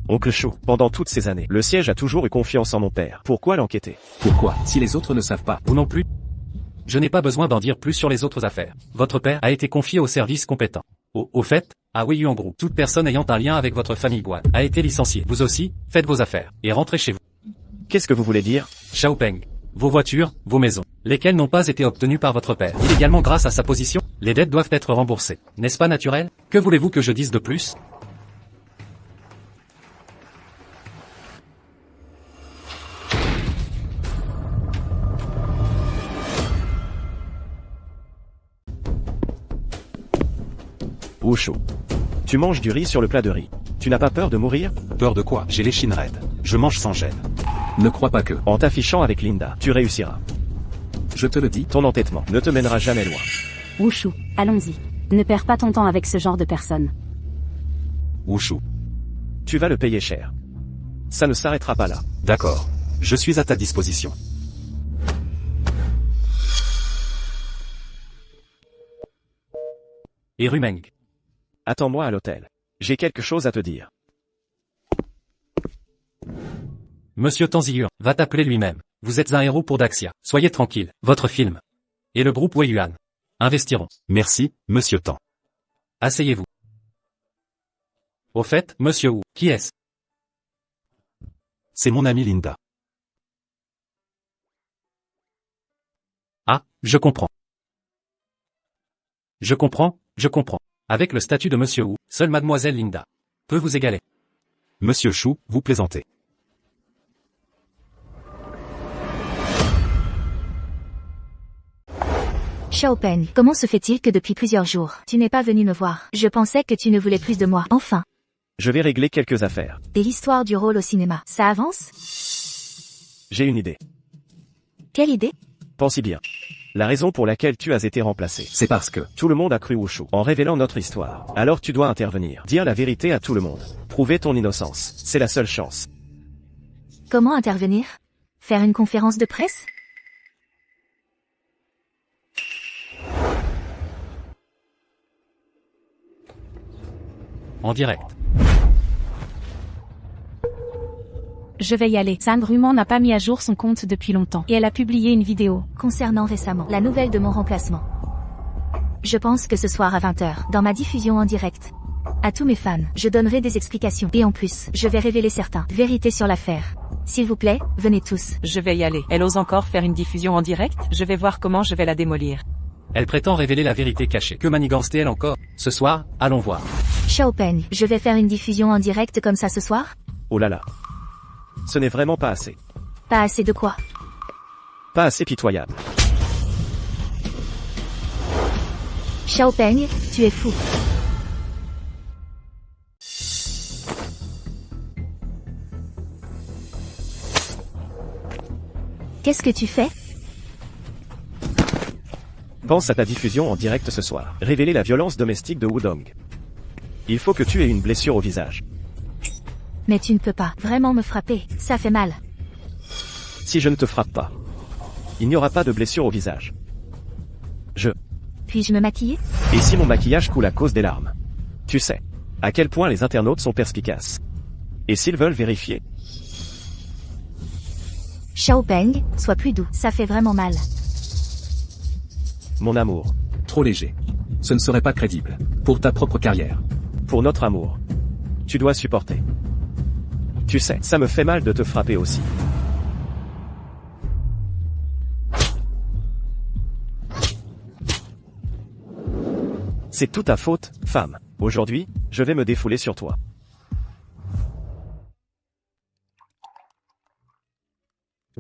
Oncle Shu, pendant toutes ces années, le siège a toujours eu confiance en mon père. Pourquoi l'enquêter? Pourquoi, si les autres ne savent pas? Vous non plus? Je n'ai pas besoin d'en dire plus sur les autres affaires. Votre père a été confié au service compétent. Au fait, à Weiyuan Group, toute personne ayant un lien avec votre famille Guan a été licenciée. Vous aussi, faites vos affaires et rentrez chez vous. Qu'est-ce que vous voulez dire? Xiaopeng. Vos voitures, vos maisons, lesquelles n'ont pas été obtenues par votre père, illégalement grâce à sa position, les dettes doivent être remboursées. N'est-ce pas naturel? Que voulez-vous que je dise de plus? Wushu. Tu manges du riz sur le plat de riz. Tu n'as pas peur de mourir? Peur de quoi? J'ai les chines raides. Je mange sans gêne. Ne crois pas que. En t'affichant avec Linda, tu réussiras. Je te le dis. Ton entêtement ne te mènera jamais loin. Wushu, allons-y. Ne perds pas ton temps avec ce genre de personnes. Wushu. Tu vas le payer cher. Ça ne s'arrêtera pas là. D'accord. Je suis à ta disposition. Et Rumeng. Attends-moi à l'hôtel. J'ai quelque chose à te dire. Monsieur Tanziyur va t'appeler lui-même. Vous êtes un héros pour Daxia. Soyez tranquille. Votre film. Et le groupe Weiyuan investiront. Merci, Monsieur Tan. Asseyez-vous. Au fait, Monsieur Wu, qui est-ce? C'est mon amie Linda. Ah, je comprends. Je comprends. Avec le statut de Monsieur Wu, seule Mademoiselle Linda peut vous égaler. Monsieur Shu, vous plaisantez. Xiaopeng, comment se fait-il que depuis plusieurs jours, tu n'es pas venu me voir? Je pensais que tu ne voulais plus de moi. Enfin. Je vais régler quelques affaires. Et l'histoire du rôle au cinéma, ça avance? J'ai une idée. Quelle idée? Pense-y bien. La raison pour laquelle tu as été remplacé, c'est parce que tout le monde a cru Wushu en révélant notre histoire. Alors tu dois intervenir, dire la vérité à tout le monde, prouver ton innocence. C'est la seule chance. Comment intervenir? Faire une conférence de presse? En direct. Je vais y aller. San Ruman n'a pas mis à jour son compte depuis longtemps. Et elle a publié une vidéo. Concernant récemment la nouvelle de mon remplacement. Je pense que ce soir à 20h, dans ma diffusion en direct. À tous mes fans, je donnerai des explications. Et en plus, je vais révéler certaines vérités sur l'affaire. S'il vous plaît, venez tous. Je vais y aller. Elle ose encore faire une diffusion en direct? Je vais voir comment je vais la démolir. Elle prétend révéler la vérité cachée. Que manigance-t-elle encore? Ce soir, allons voir. Xiaopeng, je vais faire une diffusion en direct comme ça ce soir? Oh là là. Ce n'est vraiment pas assez. Pas assez de quoi? Pas assez pitoyable. Xiaopeng, tu es fou. Qu'est-ce que tu fais? Pense à ta diffusion en direct ce soir. Révéler la violence domestique de Wudong. Il faut que tu aies une blessure au visage. Mais tu ne peux pas vraiment me frapper, ça fait mal. Si je ne te frappe pas, il n'y aura pas de blessure au visage. Puis-je me maquiller? Et si mon maquillage coule à cause des larmes? Tu sais à quel point les internautes sont perspicaces. Et s'ils veulent vérifier? Xiaopeng, sois plus doux, ça fait vraiment mal. Mon amour. Trop léger. Ce ne serait pas crédible. Pour ta propre carrière. Pour notre amour. Tu dois supporter. Tu sais, ça me fait mal de te frapper aussi. C'est toute ta faute, femme. Aujourd'hui, je vais me défouler sur toi.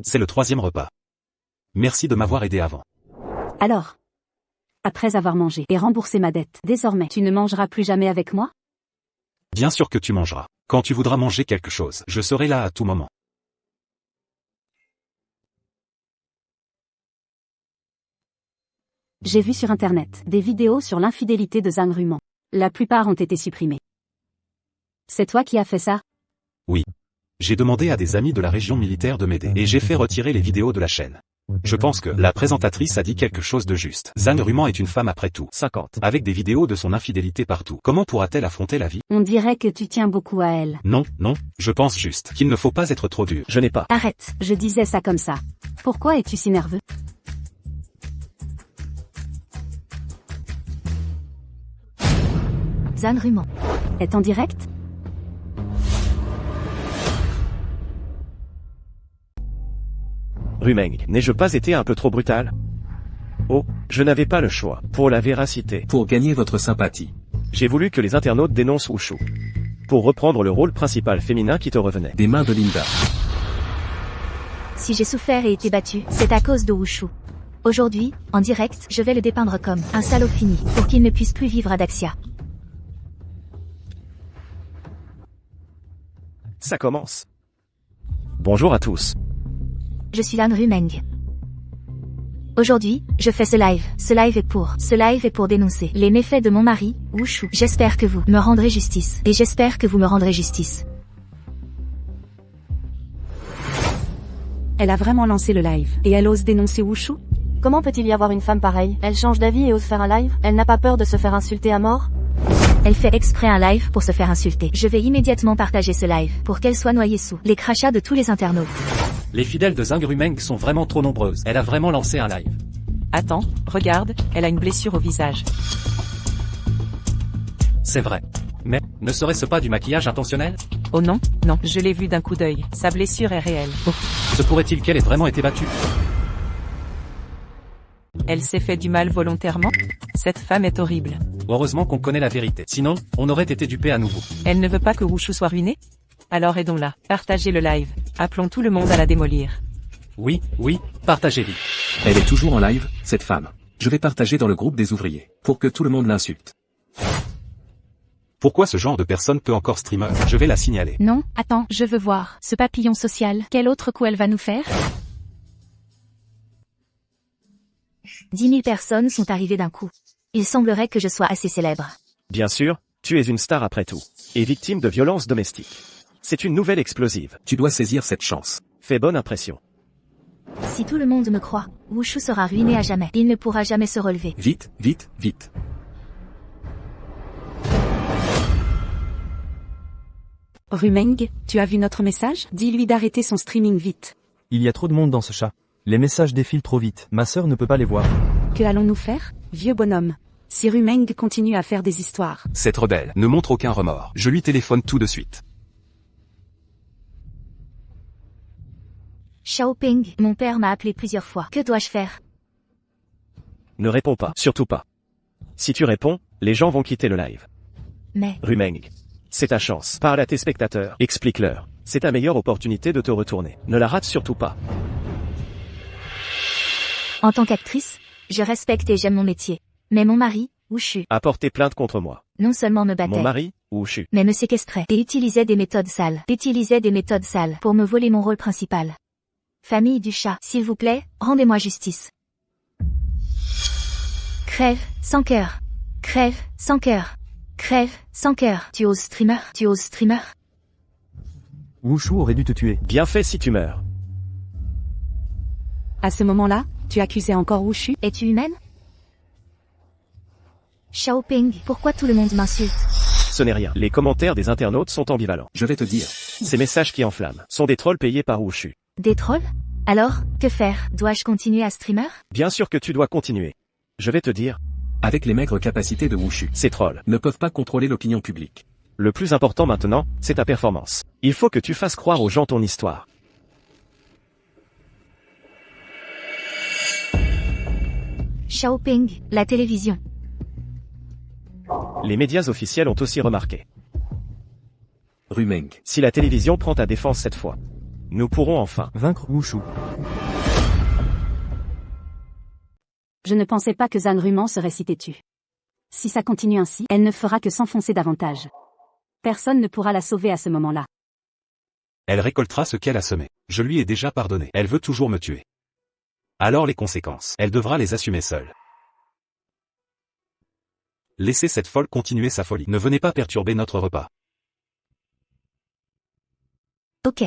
C'est le 3e repas. Merci de m'avoir aidé avant. Alors, après avoir mangé et remboursé ma dette, désormais, tu ne mangeras plus jamais avec moi? Bien sûr que tu mangeras. Quand tu voudras manger quelque chose, je serai là à tout moment. J'ai vu sur internet des vidéos sur l'infidélité de Zhang Ruman. La plupart ont été supprimées. C'est toi qui as fait ça? Oui. J'ai demandé à des amis de la région militaire de m'aider et j'ai fait retirer les vidéos de la chaîne. Je pense que la présentatrice a dit quelque chose de juste. Zhang Ruman est une femme après tout. 50. Avec des vidéos de son infidélité partout. Comment pourra-t-elle affronter la vie? On dirait que tu tiens beaucoup à elle. Non, je pense juste qu'il ne faut pas être trop dur. Je n'ai pas. Arrête, je disais ça comme ça. Pourquoi es-tu si nerveux? Zhang Ruman est en direct? Rumeng, n'ai-je pas été un peu trop brutal? Oh, je n'avais pas le choix. Pour la véracité. Pour gagner votre sympathie. J'ai voulu que les internautes dénoncent Wushu. Pour reprendre le rôle principal féminin qui te revenait. Des mains de Linda. Si j'ai souffert et été battu, c'est à cause de Wushu. Aujourd'hui, en direct, je vais le dépeindre comme un salaud fini, pour qu'il ne puisse plus vivre à Daxia. Ça commence. Bonjour à tous. Je suis Zhang Rumeng. Aujourd'hui, je fais ce live. Ce live est pour dénoncer les méfaits de mon mari, Wushu. J'espère que vous me rendrez justice. Et j'espère que vous me rendrez justice. Elle a vraiment lancé le live. Et elle ose dénoncer Wushu? Comment peut-il y avoir une femme pareille? Elle change d'avis et ose faire un live? Elle n'a pas peur de se faire insulter à mort? Elle fait exprès un live pour se faire insulter. Je vais immédiatement partager ce live, pour qu'elle soit noyée sous les crachats de tous les internautes. Les fidèles de Zhang Rumeng sont vraiment trop nombreuses. Elle a vraiment lancé un live. Attends, regarde, elle a une blessure au visage. C'est vrai. Mais, ne serait-ce pas du maquillage intentionnel? Oh non, non, je l'ai vu d'un coup d'œil. Sa blessure est réelle. Oh. Se pourrait-il qu'elle ait vraiment été battue? Elle s'est fait du mal volontairement? Cette femme est horrible. Heureusement qu'on connaît la vérité. Sinon, on aurait été dupés à nouveau. Elle ne veut pas que Wushu soit ruiné? Alors aidons-la. Partagez le live. Appelons tout le monde à la démolir. Oui, partagez-le. Elle est toujours en live, cette femme. Je vais partager dans le groupe des ouvriers, pour que tout le monde l'insulte. Pourquoi ce genre de personne peut encore streamer? Je vais la signaler. Non, attends, je veux voir. Ce papillon social, quel autre coup elle va nous faire? 10 000 personnes sont arrivées d'un coup. Il semblerait que je sois assez célèbre. Bien sûr, tu es une star après tout. Et victime de violences domestiques. C'est une nouvelle explosive. Tu dois saisir cette chance. Fais bonne impression. Si tout le monde me croit, Wushu sera ruiné à jamais. Il ne pourra jamais se relever. Vite. Rumeng, tu as vu notre message? Dis-lui d'arrêter son streaming vite. Il y a trop de monde dans ce chat. Les messages défilent trop vite. Ma sœur ne peut pas les voir. Que allons-nous faire, vieux bonhomme? Si Rumeng continue à faire des histoires. Cette rebelle ne montre aucun remords. Je lui téléphone tout de suite. Xiaopeng, mon père m'a appelé plusieurs fois. Que dois-je faire? Ne réponds pas, surtout pas. Si tu réponds, les gens vont quitter le live. Mais... Rumeng, c'est ta chance. Parle à tes spectateurs, explique-leur. C'est ta meilleure opportunité de te retourner. Ne la rate surtout pas. En tant qu'actrice, je respecte et j'aime mon métier. Mais mon mari, Wushu, a porté plainte contre moi. Non seulement me battait, mon mari, Wushu, mais me séquestrait et utilisait des méthodes sales. Pour me voler mon rôle principal. Famille du chat, s'il vous plaît, rendez-moi justice. Crève, sans cœur. Crève, sans cœur. Crève, sans cœur. Tu oses streamer? Wushu aurait dû te tuer. Bien fait si tu meurs. À ce moment-là, tu accusais encore Wushu? Es-tu humaine? Xiaoping, pourquoi tout le monde m'insulte? Ce n'est rien. Les commentaires des internautes sont ambivalents. Je vais te dire. Ces messages qui enflamment sont des trolls payés par Wushu. Des trolls? Alors, que faire? Dois-je continuer à streamer? Bien sûr que tu dois continuer. Je vais te dire, Avec les maigres capacités de Wushu, ces trolls ne peuvent pas contrôler l'opinion publique. Le plus important maintenant, c'est ta performance. Il faut que tu fasses croire aux gens ton histoire. Xiaoping, la télévision. Les médias officiels ont aussi remarqué. Rumeng. Si la télévision prend ta défense cette fois, nous pourrons enfin Vaincre Wushu. Je ne pensais pas que Zhang Ruman serait si têtue. Si ça continue ainsi, elle ne fera que s'enfoncer davantage. Personne ne pourra la sauver à ce moment-là. Elle récoltera ce qu'elle a semé. Je lui ai déjà pardonné. Elle veut toujours me tuer. Alors les conséquences, elle devra les assumer seule. Laissez cette folle continuer sa folie. Ne venez pas perturber notre repas. Ok.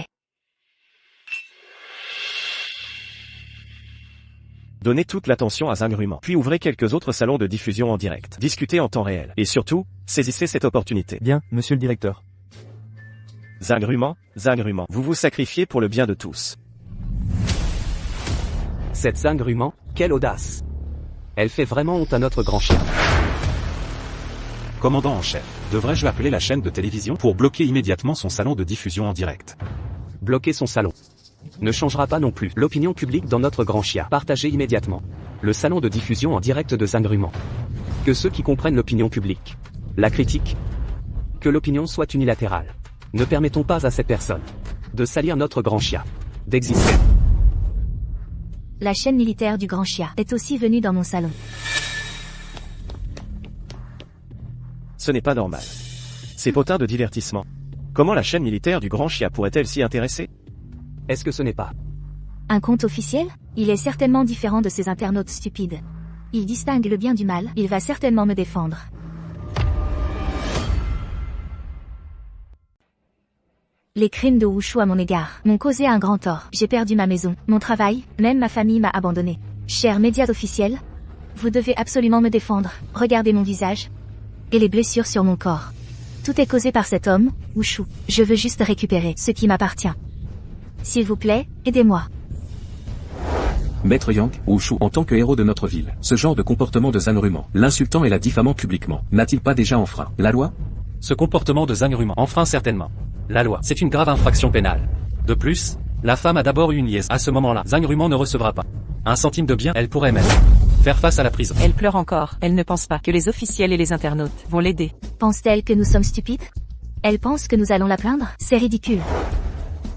Donnez toute l'attention à Zhang Ruman, puis ouvrez quelques autres salons de diffusion en direct. Discutez en temps réel. Et surtout, saisissez cette opportunité. Bien, monsieur le directeur. Zhang Ruman, vous vous sacrifiez pour le bien de tous. Cette Zhang Ruman, quelle audace. Elle fait vraiment honte à notre grand chien. Commandant en chef, devrais-je appeler la chaîne de télévision pour bloquer immédiatement son salon de diffusion en direct? Bloquer son salon ne changera pas non plus l'opinion publique dans notre grand chien. Partagez immédiatement le salon de diffusion en direct de Zhang Ruman. Que ceux qui comprennent l'opinion publique la critiquent. Que l'opinion soit unilatérale. Ne permettons pas à cette personne de salir notre grand chien, d'exister. La chaîne militaire du Grand Chia est aussi venue dans mon salon. Ce n'est pas normal. Ces potins de divertissement. Comment la chaîne militaire du Grand Chia pourrait-elle s'y intéresser? Est-ce que ce n'est pas Un compte officiel? Il est certainement différent de ces internautes stupides. Il distingue le bien du mal, il va certainement me défendre. Les crimes de Wushu à mon égard m'ont causé un grand tort. J'ai perdu ma maison, mon travail, même ma famille m'a abandonné. Chers médias officiels, vous devez absolument me défendre. Regardez mon visage et les blessures sur mon corps. Tout est causé par cet homme, Wushu. Je veux juste récupérer ce qui m'appartient. S'il vous plaît, aidez-moi. Maître Yang, Wushu en tant que héros de notre ville. Ce genre de comportement de Zhang Ruman, l'insultant et la diffamant publiquement, n'a-t-il pas déjà enfreint la loi? Ce comportement de Zhang Ruman enfreint certainement la loi. C'est une grave infraction pénale. De plus, la femme a d'abord eu une liaison. À ce moment-là, Zhang Ruman ne recevra pas un centime de bien. Elle pourrait même faire face à la prison. Elle pleure encore. Elle ne pense pas que les officiels et les internautes vont l'aider. Pense-t-elle que nous sommes stupides? Elle pense que nous allons la plaindre? C'est ridicule.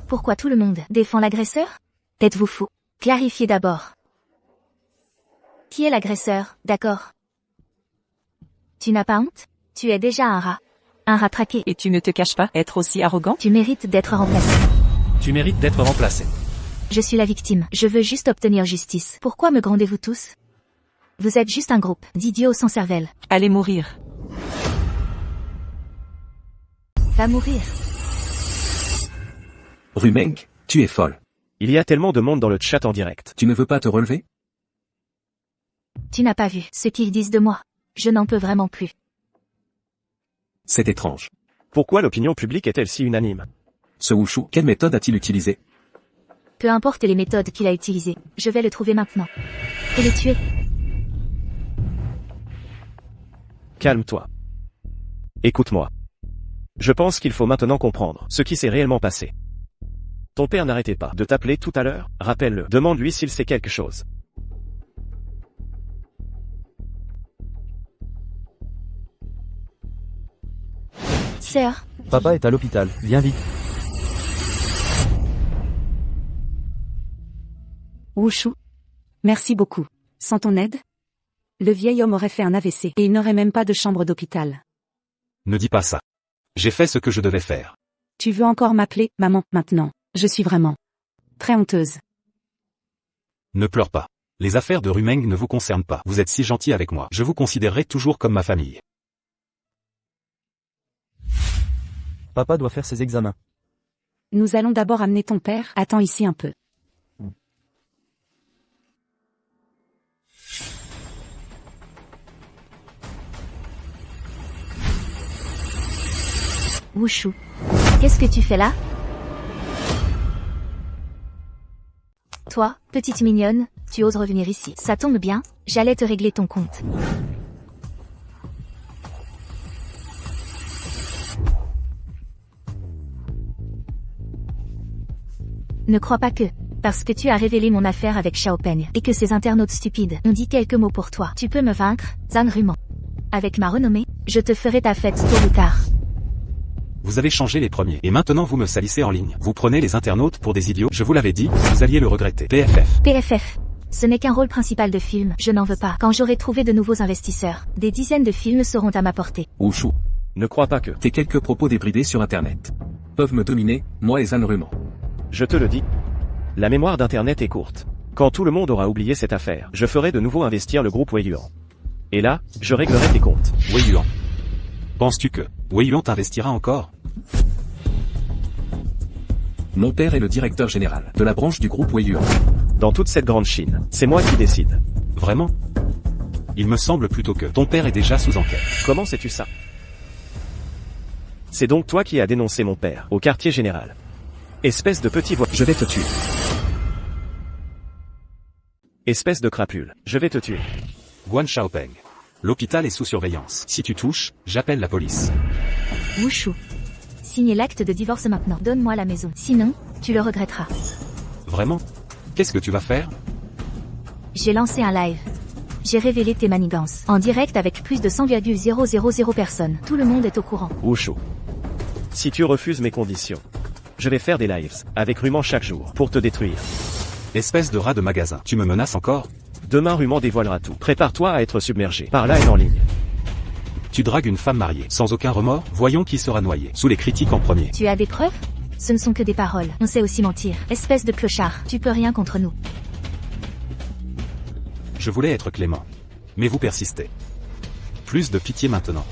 Pourquoi tout le monde défend l'agresseur? Êtes-vous fou? Clarifiez d'abord. Qui est l'agresseur? D'accord. Tu n'as pas honte? Tu es déjà un rat. Un rat traqué. Et tu ne te caches pas être aussi arrogant? Tu mérites d'être remplacé. Tu mérites d'être remplacé. Je suis la victime. Je veux juste obtenir justice. Pourquoi me grondez-vous tous? Vous êtes juste un groupe d'idiots sans cervelle. Allez mourir. Va mourir. Rumeng, tu es folle. Il y a tellement de monde dans le chat en direct. Tu ne veux pas te relever? Tu n'as pas vu ce qu'ils disent de moi. Je n'en peux vraiment plus. C'est étrange. Pourquoi l'opinion publique est-elle si unanime? Ce Wushu, quelle méthode a-t-il utilisée? Peu importe les méthodes qu'il a utilisées, je vais le trouver maintenant. Et le tuer. Calme-toi. Écoute-moi. Je pense qu'il faut maintenant comprendre ce qui s'est réellement passé. Ton père n'arrêtait pas de t'appeler tout à l'heure, rappelle-le. Demande-lui s'il sait quelque chose. Sœur. Papa est à l'hôpital, viens vite. Wushu. Merci beaucoup. Sans ton aide, le vieil homme aurait fait un AVC et il n'aurait même pas de chambre d'hôpital. Ne dis pas ça. J'ai fait ce que je devais faire. Tu veux encore m'appeler maman maintenant? Je suis vraiment très honteuse. Ne pleure pas. Les affaires de Rumeng ne vous concernent pas. Vous êtes si gentil avec moi. Je vous considérerai toujours comme ma famille. Papa doit faire ses examens. Nous allons d'abord amener ton père. Attends ici un peu. Wushu. Qu'est-ce que tu fais là? Toi, petite mignonne, tu oses revenir ici. Ça tombe bien, j'allais te régler ton compte. Ne crois pas que, parce que tu as révélé mon affaire avec Xiaopeng, et que ces internautes stupides ont dit quelques mots pour toi, tu peux me vaincre, Zhang Ruman. Avec ma renommée, je te ferai ta fête tôt ou tard. Vous avez changé les premiers, et maintenant vous me salissez en ligne. Vous prenez les internautes pour des idiots, je vous l'avais dit, vous alliez le regretter. PFF. PFF. Ce n'est qu'un rôle principal de film, je n'en veux pas. Quand j'aurai trouvé de nouveaux investisseurs, des dizaines de films seront à ma portée. Wushu. Ne crois pas que. Tes quelques propos débridés sur internet peuvent me dominer, moi et Zhang Ruman. Je te le dis. La mémoire d'Internet est courte. Quand tout le monde aura oublié cette affaire, je ferai de nouveau investir le groupe Wei Yuan. Et là, je réglerai tes comptes. Wei Yuan. Penses-tu que Wei Yuan t'investira encore? Mon père est le directeur général de la branche du groupe Wei Yuan. Dans toute cette grande Chine, c'est moi qui décide. Vraiment? Il me semble plutôt que ton père est déjà sous enquête. Comment sais-tu ça? C'est donc toi qui as dénoncé mon père, au quartier général. Espèce de petit Je vais te tuer. Espèce de crapule, je vais te tuer. Guan Xiaopeng. L'hôpital est sous surveillance. Si tu touches, j'appelle la police. Wushu. Signez l'acte de divorce maintenant. Donne-moi la maison. Sinon, tu le regretteras. Vraiment? Qu'est-ce que tu vas faire? J'ai lancé un live. J'ai révélé tes manigances. En direct avec plus de 100,000 personnes. Tout le monde est au courant. Wushu. Si tu refuses mes conditions, je vais faire des lives, avec Ruman chaque jour, pour te détruire. Espèce de rat de magasin. Tu me menaces encore? Demain Ruman dévoilera tout. Prépare-toi à être submergé par la haine en ligne. Tu dragues une femme mariée, sans aucun remords? Voyons qui sera noyé, sous les critiques en premier. Tu as des preuves? Ce ne sont que des paroles. On sait aussi mentir. Espèce de clochard. Tu peux rien contre nous. Je voulais être clément. Mais vous persistez. Plus de pitié maintenant.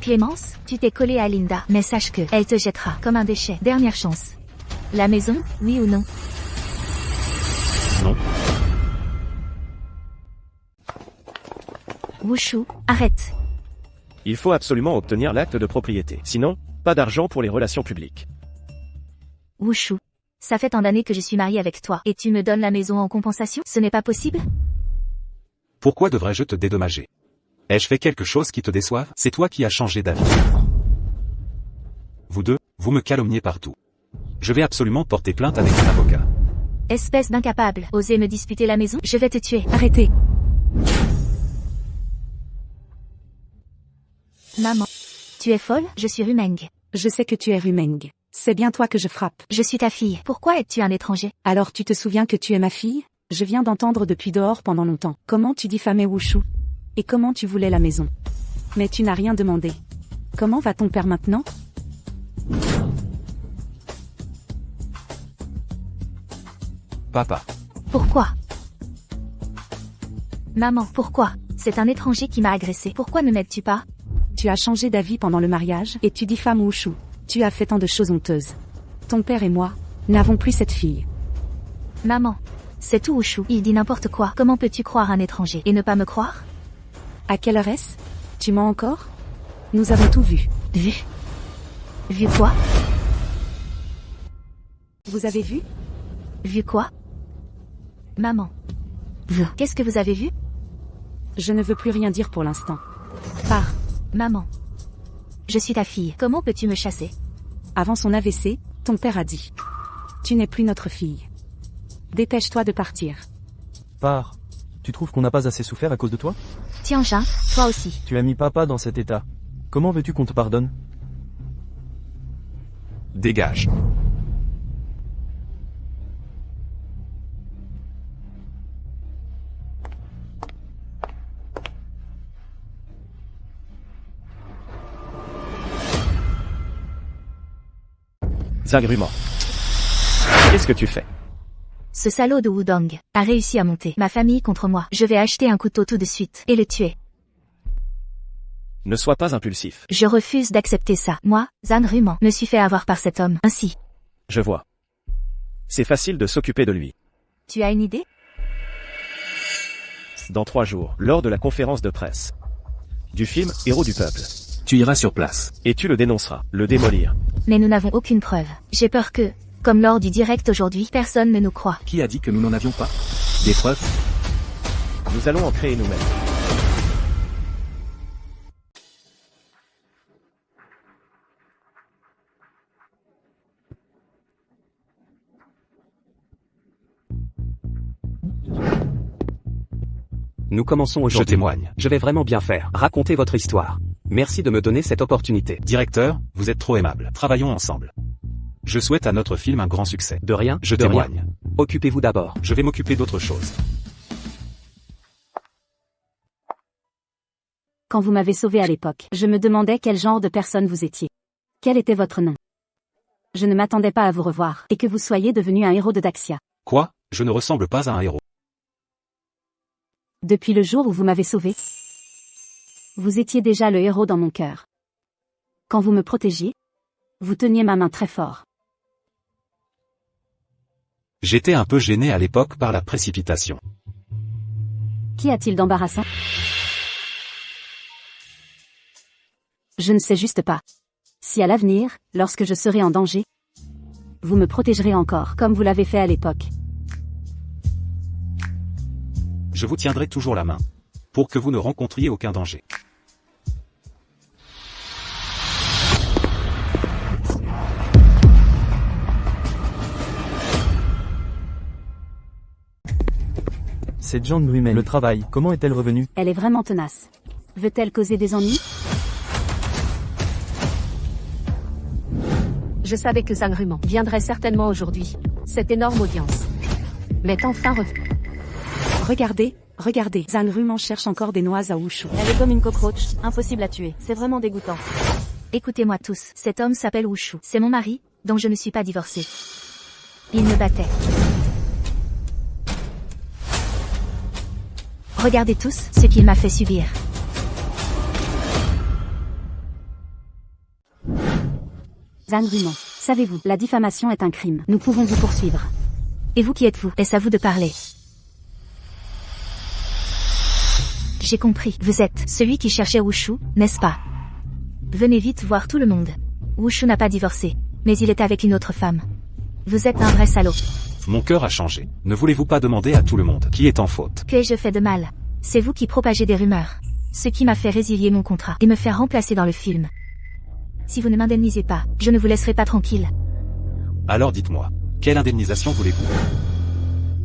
Clémence, tu t'es collé à Linda, mais sache que elle te jettera comme un déchet. Dernière chance. La maison, oui ou non? Non. Wushu, arrête. Il faut absolument obtenir l'acte de propriété. Sinon, pas d'argent pour les relations publiques. Wushu. Ça fait tant d'années que je suis mariée avec toi, et tu me donnes la maison en compensation? Ce n'est pas possible? Pourquoi devrais-je te dédommager? Ai-je fait quelque chose qui te déçoive? C'est toi qui as changé d'avis. Vous deux, vous me calomniez partout. Je vais absolument porter plainte avec un avocat. Espèce d'incapable. Osez me disputer la maison? Je vais te tuer. Arrêtez. Maman. Tu es folle? Je suis Rumeng. Je sais que tu es Rumeng. C'est bien toi que je frappe. Je suis ta fille. Pourquoi es-tu un étranger? Alors tu te souviens que tu es ma fille? Je viens d'entendre depuis dehors pendant longtemps. Comment tu diffamais Wushu? Et comment tu voulais la maison? Mais tu n'as rien demandé. Comment va ton père maintenant? Papa. Pourquoi? Maman, pourquoi? C'est un étranger qui m'a agressé. Pourquoi ne m'aides-tu pas? Tu as changé d'avis pendant le mariage et tu diffames Wushu. Tu as fait tant de choses honteuses. Ton père et moi n'avons plus cette fille. Maman. C'est tout Wushu. Il dit n'importe quoi. Comment peux-tu croire un étranger et ne pas me croire? À quelle heure est-ce? Tu mens encore? Nous avons tout vu. Vu? Vu quoi? Vous avez vu? Vu quoi? Maman. Vous. Qu'est-ce que vous avez vu? Je ne veux plus rien dire pour l'instant. Pars. Maman. Je suis ta fille. Comment peux-tu me chasser? Avant son AVC, ton père a dit. Tu n'es plus notre fille. Dépêche-toi de partir. Pars. Tu trouves qu'on n'a pas assez souffert à cause de toi? Tianjin, toi aussi. Tu as mis papa dans cet état. Comment veux-tu qu'on te pardonne? Dégage. Zhang Ruman. Qu'est-ce que tu fais? Ce salaud de Wudong a réussi à monter ma famille contre moi. Je vais acheter un couteau tout de suite et le tuer. Ne sois pas impulsif. Je refuse d'accepter ça. Moi, Zhang Ruman, me suis fait avoir par cet homme. Ainsi. Je vois. C'est facile de s'occuper de lui. Tu as une idée? Dans 3 jours, lors de la conférence de presse du film Héros du Peuple, Tu iras sur place. Et tu le dénonceras, le démolir. Mais nous n'avons aucune preuve. J'ai peur que, comme lors du direct aujourd'hui, personne ne nous croit. Qui a dit que nous n'en avions pas? Des preuves? Nous allons en créer nous-mêmes. Nous commençons Je aujourd'hui. témoigne. Je vais vraiment bien faire. Racontez votre histoire. Merci de me donner cette opportunité. Directeur, vous êtes trop aimable. Travaillons ensemble. Je souhaite à notre film un grand succès. De rien, Je de rien. témoigne. Occupez-vous d'abord. Je vais m'occuper d'autre chose. Quand vous m'avez sauvé à l'époque, je me demandais quel genre de personne vous étiez. Quel était votre nom? Je ne m'attendais pas à vous revoir, et que vous soyez devenu un héros de Daxia. Quoi? Je ne ressemble pas à un héros. Depuis le jour où vous m'avez sauvé, vous étiez déjà le héros dans mon cœur. Quand vous me protégiez, vous teniez ma main très fort. J'étais un peu gêné à l'époque par la précipitation. Qu'y a-t-il d'embarrassant? Je ne sais juste pas. Si à l'avenir, lorsque je serai en danger, vous me protégerez encore, comme vous l'avez fait à l'époque. Je vous tiendrai toujours la main. Pour que vous ne rencontriez aucun danger. C'est John Brumen. Le travail, comment est-elle revenue? Elle est vraiment tenace. Veut-elle causer des ennuis? Je savais que Zangruman viendrait certainement aujourd'hui. Cette énorme audience. Mais enfin Regardez, Zangruman cherche encore des noix à Wushu. Elle est comme une cockroach, impossible à tuer. C'est vraiment dégoûtant. Écoutez-moi tous, cet homme s'appelle Wushu. C'est mon mari, dont je ne suis pas divorcée. Il me battait. Regardez tous ce qu'il m'a fait subir. Zangruman, savez-vous, la diffamation est un crime. Nous pouvons vous poursuivre. Et vous qui êtes-vous? Est-ce à vous de parler? J'ai compris. Vous êtes celui qui cherchait Wushu, n'est-ce pas? Venez vite voir tout le monde. Wushu n'a pas divorcé, mais il est avec une autre femme. Vous êtes un vrai salaud. Mon cœur a changé. Ne voulez-vous pas demander à tout le monde qui est en faute? Que ai-je fait de mal? C'est vous qui propagez des rumeurs. Ce qui m'a fait résilier mon contrat et me faire remplacer dans le film. Si vous ne m'indemnisez pas, je ne vous laisserai pas tranquille. Alors dites-moi, quelle indemnisation voulez-vous?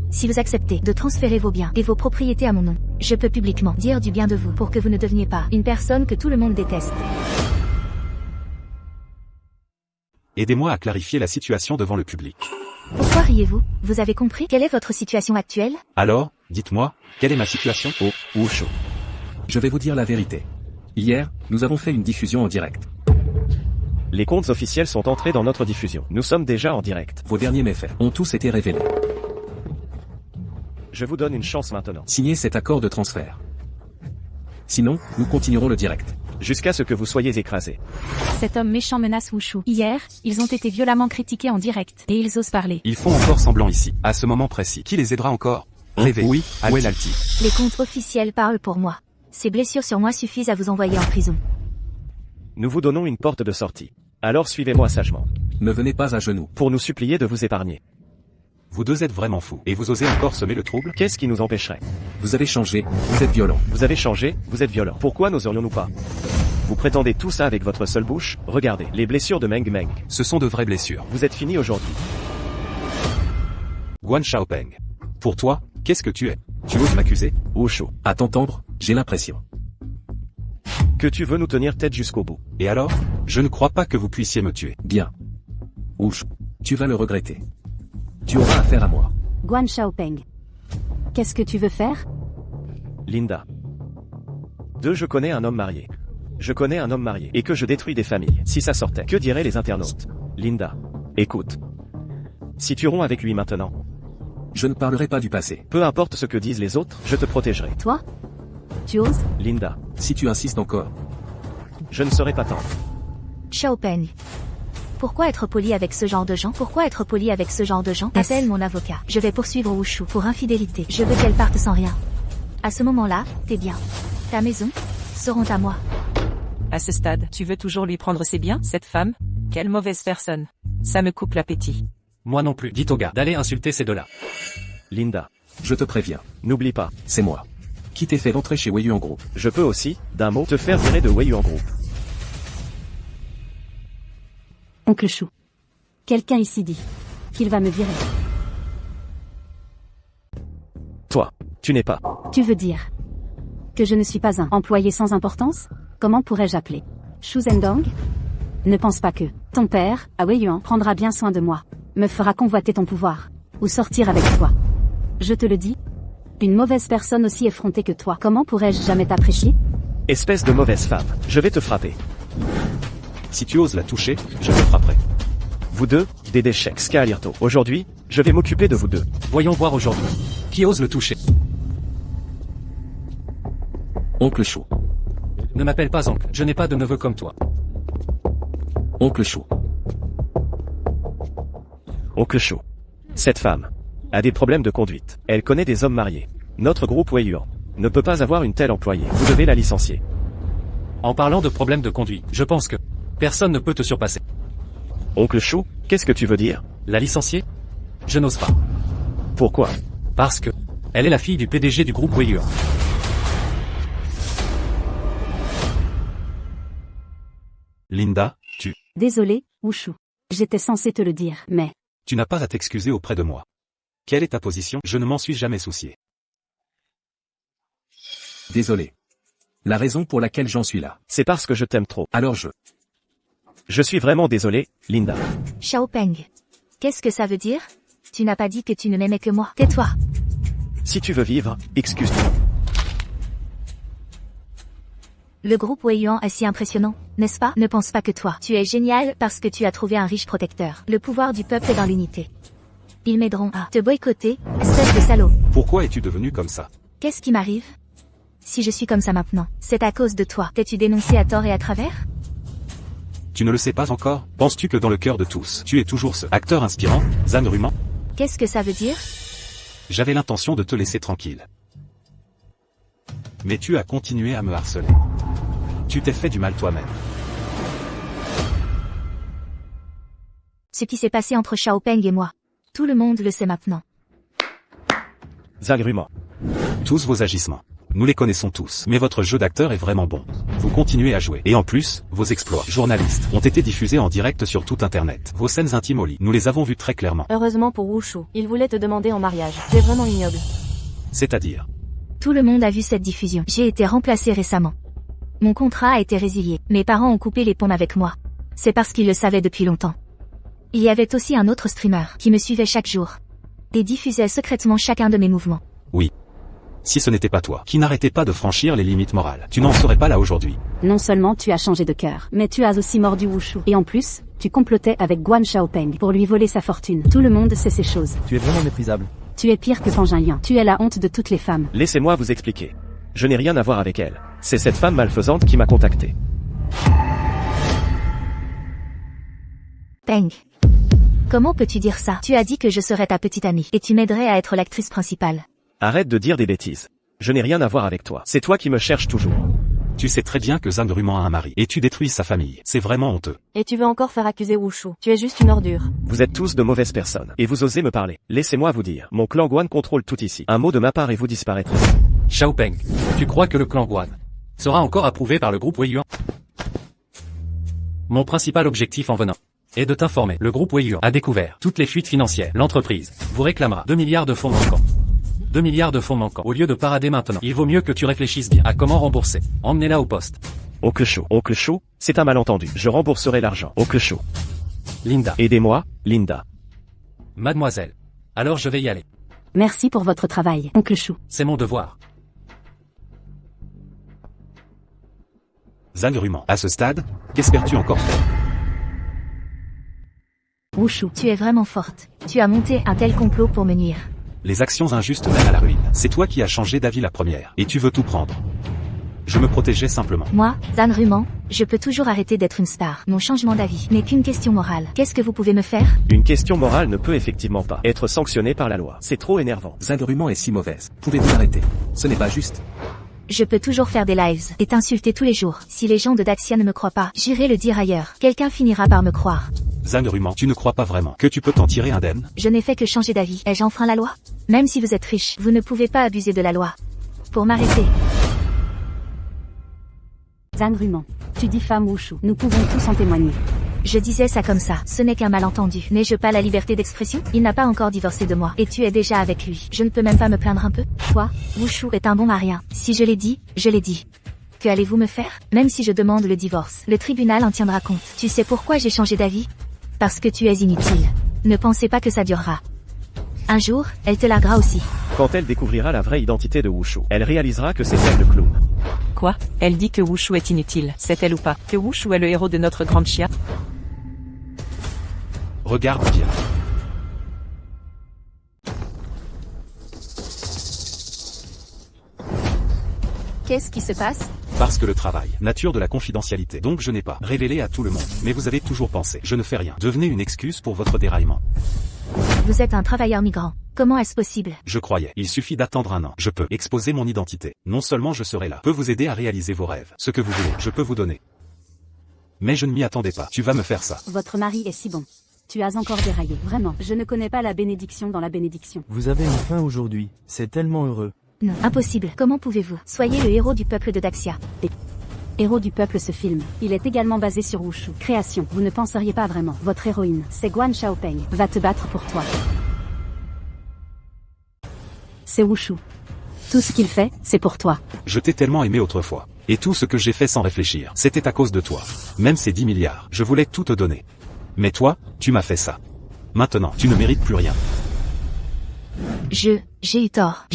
Si vous acceptez de transférer vos biens et vos propriétés à mon nom, je peux publiquement dire du bien de vous pour que vous ne deveniez pas une personne que tout le monde déteste. Aidez-moi à clarifier la situation devant le public. Pourquoi riez-vous? Vous avez compris quelle est votre situation actuelle? Alors, dites-moi, quelle est ma situation? Oh, Wushu. Je vais vous dire la vérité. Hier, nous avons fait une diffusion en direct. Les comptes officiels sont entrés dans notre diffusion. Nous sommes déjà en direct. Vos derniers méfaits ont tous été révélés. Je vous donne une chance maintenant. Signez cet accord de transfert. Sinon, nous continuerons le direct. Jusqu'à ce que vous soyez écrasés. Cet homme méchant menace Wushu. Hier, ils ont été violemment critiqués en direct, et ils osent parler. Ils font encore semblant ici, à ce moment précis. Qui les aidera encore? Rêvez. Oui, Où est l'Alti? Les comptes officiels parlent pour moi. Ces blessures sur moi suffisent à vous envoyer en prison. Nous vous donnons une porte de sortie. Alors suivez-moi sagement. Ne venez pas à genoux. Pour nous supplier de vous épargner. Vous deux êtes vraiment fous. Et vous osez encore semer le trouble? Qu'est-ce qui nous empêcherait? Vous avez changé, vous êtes violent. Vous avez changé, vous êtes violent. Pourquoi n'oserions-nous pas? Vous prétendez tout ça avec votre seule bouche? Regardez, les blessures de Meng Meng. Ce sont de vraies blessures. Vous êtes fini aujourd'hui. Guan Xiaopeng. Pour toi, qu'est-ce que tu es? Tu oses m'accuser? Wushu. À t'entendre, j'ai l'impression que tu veux nous tenir tête jusqu'au bout. Et alors? Je ne crois pas que vous puissiez me tuer. Bien. Wushu, tu vas le regretter. Tu auras affaire à moi. Guan Xiaopeng. Qu'est-ce que tu veux faire? Linda. 2. Je connais un homme marié. Je connais un homme marié. Et que je détruis des familles. Si ça sortait, que diraient les internautes? Linda. Écoute. Si tu romps avec lui maintenant. Je ne parlerai pas du passé. Peu importe ce que disent les autres, je te protégerai. Toi? Tu oses? Linda. Si tu insistes encore. Je ne serai pas tendre. Xiaopeng. Pourquoi être poli avec ce genre de gens? Pourquoi être poli avec ce genre de gens? Appelle mon avocat. Je vais poursuivre Wushu pour infidélité. Je veux qu'elle parte sans rien. À ce moment-là, tes biens, ta maison, seront à moi. À ce stade, tu veux toujours lui prendre ses biens, cette femme? Quelle mauvaise personne. Ça me coupe l'appétit. Moi non plus. Dites au gars d'aller insulter ces deux-là. Linda, Je te préviens, n'oublie pas, c'est moi. Qui t'ai fait rentrer chez Wei en groupe? je peux aussi, d'un mot, te faire virer de Wei en groupe. Oncle Chou. Quelqu'un ici dit qu'il va me virer. Toi, tu n'es pas. Tu veux dire que je ne suis pas un employé sans importance? Comment pourrais-je appeler Shu Zhendong? Ne pense pas que ton père, à Weiyuan, prendra bien soin de moi, me fera convoiter ton pouvoir, ou sortir avec toi. Je te le dis, une mauvaise personne aussi effrontée que toi, comment pourrais-je jamais t'apprécier? Espèce de mauvaise femme, je vais te frapper. Si tu oses la toucher, je te frapperai. Vous deux, des déchets. Scalirto. Aujourd'hui, je vais m'occuper de vous deux. Voyons voir aujourd'hui. Qui ose le toucher? Oncle Chou. Ne m'appelle pas oncle, je n'ai pas de neveu comme toi. Oncle Chou. Oncle Chou. Cette femme a des problèmes de conduite. Elle connaît des hommes mariés. Notre groupe Weiyuan ne peut pas avoir une telle employée. Vous devez la licencier. En parlant de problèmes de conduite, je pense que personne ne peut te surpasser. Oncle Chou, qu'est-ce que tu veux dire? La licencier? Je n'ose pas. Pourquoi? Parce que elle est la fille du PDG du groupe Weiyuan. Linda, tu Désolé, Wushu. J'étais censé te le dire, mais n'as pas à t'excuser auprès de moi. Quelle est ta position? Je ne m'en suis jamais soucié. Désolé. La raison pour laquelle j'en suis là. C'est parce que je t'aime trop. Alors Je suis vraiment désolé, Linda. Xiaopeng. Qu'est-ce que ça veut dire? Tu n'as pas dit que tu ne m'aimais que moi. Tais-toi. Si tu veux vivre, excuse-toi. Le groupe Weiyuan est si impressionnant, n'est-ce pas? Ne pense pas que toi. Tu es génial parce que tu as trouvé un riche protecteur. Le pouvoir du peuple est dans l'unité. Ils m'aideront à te boycotter, espèce de salaud. Pourquoi es-tu devenu comme ça? Qu'est-ce qui m'arrive? Si je suis comme ça maintenant, c'est à cause de toi. T'es-tu dénoncé à tort et à travers? Tu ne le sais pas encore? Penses-tu que dans le cœur de tous, tu es toujours ce acteur inspirant, Zhan Ruman? Qu'est-ce que ça veut dire? J'avais l'intention de te laisser tranquille. Mais tu as continué à me harceler. Tu t'es fait du mal toi-même. Ce qui s'est passé entre Xiaopeng et moi. Tout le monde le sait maintenant. Zhan Ruman. Tous vos agissements. Nous les connaissons tous. Mais votre jeu d'acteur est vraiment bon. Vous continuez à jouer. Et en plus, vos exploits, journalistes, ont été diffusés en direct sur tout Internet. Vos scènes intimes au lit, nous les avons vues très clairement. Heureusement pour Wushu, il voulait te demander en mariage. C'est vraiment ignoble. C'est-à-dire? Tout le monde a vu cette diffusion. J'ai été remplacé récemment. Mon contrat a été résilié. Mes parents ont coupé les ponts avec moi. C'est parce qu'ils le savaient depuis longtemps. Il y avait aussi un autre streamer qui me suivait chaque jour. Et diffusait secrètement chacun de mes mouvements. Oui. Si ce n'était pas toi, qui n'arrêtais pas de franchir les limites morales, tu n'en serais pas là aujourd'hui. non seulement tu as changé de cœur, mais tu as aussi mordu Wushu. Et en plus, tu complotais avec Guan Xiaopeng pour lui voler sa fortune. Tout le monde sait ces choses. Tu es vraiment méprisable. Tu es pire que Pangin Lian. Tu es la honte de toutes les femmes. Laissez-moi vous expliquer. Je n'ai rien à voir avec elle. C'est cette femme malfaisante qui m'a contacté. Peng. Comment peux-tu dire ça? Tu as dit que je serais ta petite amie, et tu m'aiderais à être l'actrice principale. Arrête de dire des bêtises. Je n'ai rien à voir avec toi. C'est toi qui me cherches toujours. Tu sais très bien que Zhan Ruman a un mari, et tu détruis sa famille. C'est vraiment honteux. Et tu veux encore faire accuser Wushu. Tu es juste une ordure. Vous êtes tous de mauvaises personnes. Et vous osez me parler. Laissez-moi vous dire. Mon clan Guan contrôle tout ici. Un mot de ma part et vous disparaîtrez. Xiaopeng, tu crois que le clan Guan sera encore approuvé par le groupe Weiyuan? Mon principal objectif en venant est de t'informer. Le groupe Weiyuan a découvert toutes les fuites financières. L'entreprise vous réclamera 2 milliards de fonds manquants. 2 milliards de fonds manquants. Au lieu de parader maintenant, il vaut mieux que tu réfléchisses bien à comment rembourser. Emmenez-la au poste. Oncle Chou, c'est un malentendu. Je rembourserai l'argent. Oncle Chou. Linda. Aidez-moi, Linda. Mademoiselle. Alors je vais y aller. Merci pour votre travail, Oncle Chou. C'est mon devoir. Zhan Ruman, à ce stade, qu'espères-tu encore faire? Wushu, tu es vraiment forte. Tu as monté un tel complot pour me nuire. Les actions injustes mènent à la ruine. C'est toi qui as changé d'avis la première, et tu veux tout prendre. Je me protégeais simplement. Moi, Zhan Ruman, je peux toujours arrêter d'être une star. Mon changement d'avis n'est qu'une question morale. Qu'est-ce que vous pouvez me faire? Une question morale ne peut effectivement pas être sanctionnée par la loi. C'est trop énervant. Zhan Ruman est si mauvaise. Pouvez-vous l'arrêter? Ce n'est pas juste. Je peux toujours faire des lives et t'insulter tous les jours. Si les gens de Daxia ne me croient pas, j'irai le dire ailleurs. Quelqu'un finira par me croire. Zangruman, tu ne crois pas vraiment que tu peux t'en tirer indemne? Je n'ai fait que changer d'avis. Ai-je enfreint la loi? Même si vous êtes riche, vous ne pouvez pas abuser de la loi. Pour m'arrêter. Zangruman, tu diffames Wushu. Nous pouvons tous en témoigner. Je disais ça comme ça, ce n'est qu'un malentendu. N'ai-je pas la liberté d'expression? Il n'a pas encore divorcé de moi, et tu es déjà avec lui. Je ne peux même pas me plaindre un peu? Toi, Wushu est un bon mari. Si je l'ai dit, je l'ai dit. Que allez-vous me faire? Même si je demande le divorce, le tribunal en tiendra compte. Tu sais pourquoi j'ai changé d'avis? Parce que tu es inutile. Ne pensez pas que ça durera. Un jour, elle te larguera aussi. Quand elle découvrira la vraie identité de Wushu, elle réalisera que c'est elle le clown. Quoi? Elle dit que Wushu est inutile, c'est elle ou pas? Que Wushu est le héros de notre grande chia? Regarde bien. Qu'est-ce qui se passe? Parce que le travail, nature de la confidentialité. Donc je n'ai pas révélé à tout le monde. Mais vous avez toujours pensé, je ne fais rien. Devenez une excuse pour votre déraillement. Vous êtes un travailleur migrant. Comment est-ce possible? Je croyais, il suffit d'attendre un an. Je peux exposer mon identité. Non seulement je serai là, peux vous aider à réaliser vos rêves. Ce que vous voulez, je peux vous donner. Mais je ne m'y attendais pas. Tu vas me faire ça. Votre mari est si bon. Tu as encore déraillé. Vraiment, je ne connais pas la bénédiction dans la bénédiction. Vous avez enfin aujourd'hui. C'est tellement heureux. Non, impossible. Comment pouvez-vous? Soyez le héros du peuple de Daxia. Héros du peuple ce film. Il est également basé sur Wushu. Création. Vous ne penseriez pas vraiment. Votre héroïne, c'est Guan Xiaopeng. Va te battre pour toi. C'est Wushu. Tout ce qu'il fait, c'est pour toi. Je t'ai tellement aimé autrefois. Et tout ce que j'ai fait sans réfléchir, c'était à cause de toi. Même ces 10 milliards, je voulais tout te donner. Mais toi, tu m'as fait ça. Maintenant, tu ne mérites plus rien. J'ai eu tort.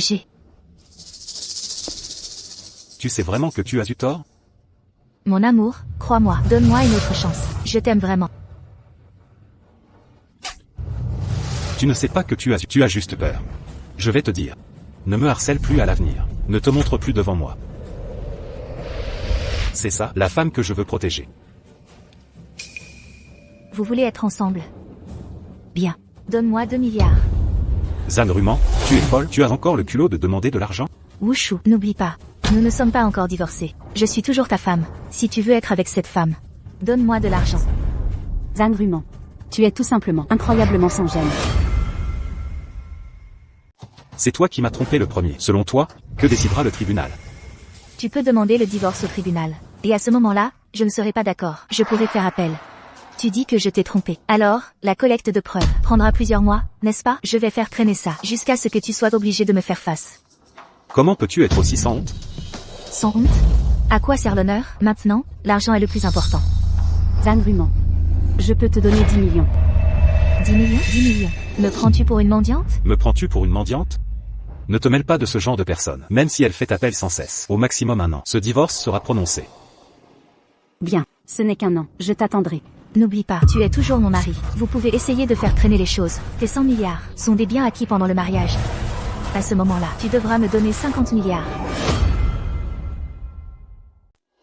Tu sais vraiment que tu as eu tort? Mon amour, crois-moi, donne-moi une autre chance. Je t'aime vraiment. Tu ne sais pas que tu as juste peur. Je vais te dire. Ne me harcèle plus à l'avenir. Ne te montre plus devant moi. C'est ça, la femme que je veux protéger. Vous voulez être ensemble? Bien. Donne-moi 2 milliards. Zangruman, tu es folle? Tu as encore le culot de demander de l'argent? Wushu, n'oublie pas. Nous ne sommes pas encore divorcés. Je suis toujours ta femme. Si tu veux être avec cette femme, donne-moi de l'argent. Zangruman, tu es tout simplement incroyablement sans gêne. C'est toi qui m'as trompé le premier. Selon toi, que décidera le tribunal? Tu peux demander le divorce au tribunal. Et à ce moment-là, je ne serai pas d'accord. Je pourrai faire appel. Tu dis que je t'ai trompé. Alors, la collecte de preuves prendra plusieurs mois, n'est-ce pas? Je vais faire traîner ça, jusqu'à ce que tu sois obligé de me faire face. Comment peux-tu être aussi sans honte? Sans honte? À quoi sert l'honneur? Maintenant, l'argent est le plus important. Zangruman, je peux te donner 10 millions. 10 millions? 10 millions. Me prends-tu pour une mendiante? Me prends-tu pour une mendiante? Ne te mêle pas de ce genre de personne, même si elle fait appel sans cesse. Au maximum 1 an, ce divorce sera prononcé. Bien, ce n'est qu'un an, je t'attendrai. N'oublie pas, tu es toujours mon mari. Vous pouvez essayer de faire traîner les choses. Tes 100 milliards sont des biens acquis pendant le mariage. À ce moment-là, tu devras me donner 50 milliards.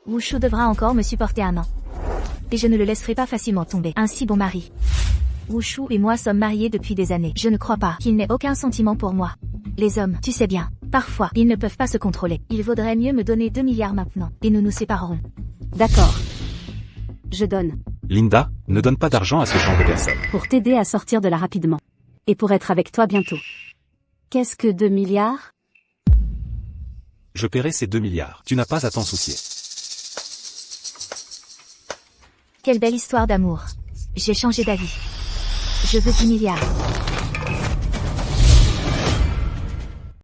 Wushu devra encore me supporter 1 an. Et je ne le laisserai pas facilement tomber. Un si bon mari. Wushu et moi sommes mariés depuis des années. Je ne crois pas qu'il n'ait aucun sentiment pour moi. Les hommes, tu sais bien, parfois, ils ne peuvent pas se contrôler. Il vaudrait mieux me donner 2 milliards maintenant, et nous nous séparerons. D'accord. Je donne. Linda, ne donne pas d'argent à ce genre de personne. Pour t'aider à sortir de là rapidement. Et pour être avec toi bientôt. Qu'est-ce que 2 milliards? Je paierai ces 2 milliards. Tu n'as pas à t'en soucier. Quelle belle histoire d'amour. J'ai changé d'avis. Je veux 10 milliards.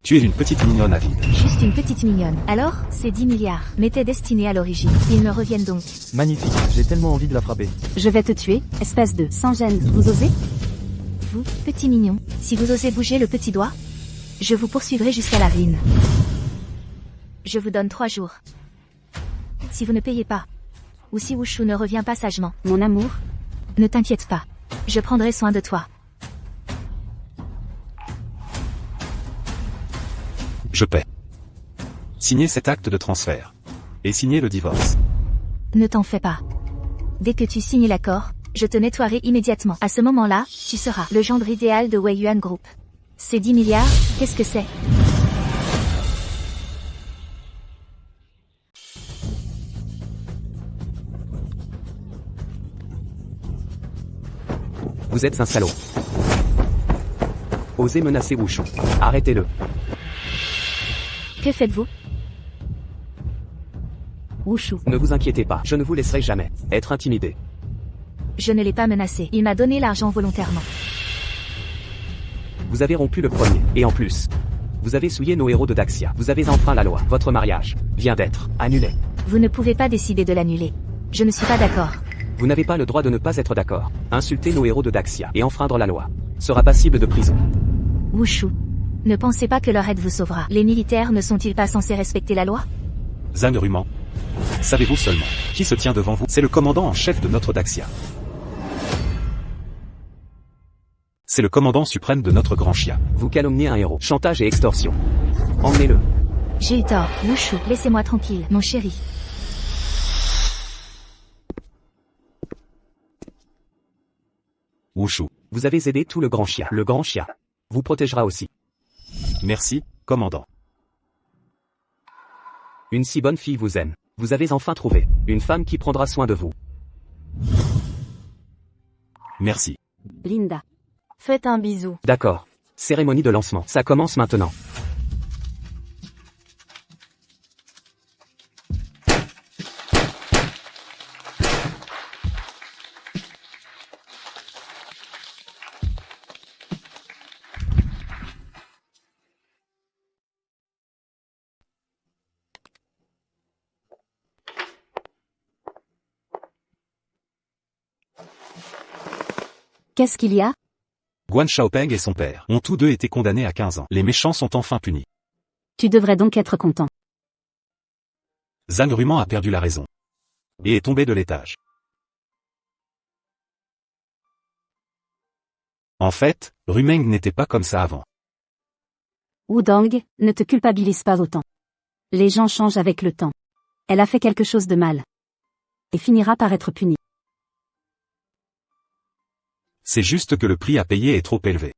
Tu es une petite mignonne avide. Juste une petite mignonne. Alors, c'est 10 milliards. M'étaient destinés à l'origine. Ils me reviennent donc. Magnifique, j'ai tellement envie de la frapper. Je vais te tuer, espèce de sans gêne. Vous osez? Vous, petit mignon, si vous osez bouger le petit doigt, je vous poursuivrai jusqu'à la ruine. Je vous donne 3 jours. Si vous ne payez pas, ou si Wushu ne revient pas sagement. Mon amour? Ne t'inquiète pas. Je prendrai soin de toi. Je paie. Signez cet acte de transfert. Et signez le divorce. Ne t'en fais pas. Dès que tu signes l'accord, je te nettoierai immédiatement. À ce moment-là, tu seras le gendre idéal de Wei Yuan Group. Ces 10 milliards, qu'est-ce que c'est? Vous êtes un salaud. Osez menacer Wushu. Arrêtez-le. Que faites-vous? Wushu. Ne vous inquiétez pas, je ne vous laisserai jamais être intimidé. Je ne l'ai pas menacé. Il m'a donné l'argent volontairement. Vous avez rompu le premier, et en plus, vous avez souillé nos héros de Daxia. Vous avez enfreint la loi. Votre mariage vient d'être annulé. Vous ne pouvez pas décider de l'annuler. Je ne suis pas d'accord. Vous n'avez pas le droit de ne pas être d'accord. Insulter nos héros de Daxia et enfreindre la loi sera passible de prison. Wushu. Ne pensez pas que leur aide vous sauvera. Les militaires ne sont-ils pas censés respecter la loi? Zangruman. Savez-vous seulement qui se tient devant vous? C'est le commandant en chef de notre Daxia. C'est le commandant suprême de notre grand Chia. Vous calomniez un héros. Chantage et extorsion. Emmenez-le. J'ai eu tort. Wushu, laissez-moi tranquille, mon chéri. Wushu. Vous avez aidé tout le grand Chia. Le grand Chia vous protégera aussi. Merci, commandant. Une si bonne fille vous aime. Vous avez enfin trouvé une femme qui prendra soin de vous. Merci. Linda. Faites un bisou. D'accord. Cérémonie de lancement. Ça commence maintenant. Qu'est-ce qu'il y a? Guan Xiaopeng et son père ont tous deux été condamnés à 15 ans. Les méchants sont enfin punis. Tu devrais donc être content. Zangruman a perdu la raison. Et est tombé de l'étage. En fait, Rumeng n'était pas comme ça avant. Wudang, ne te culpabilise pas autant. Les gens changent avec le temps. Elle a fait quelque chose de mal. Et finira par être punie. C'est juste que le prix à payer est trop élevé.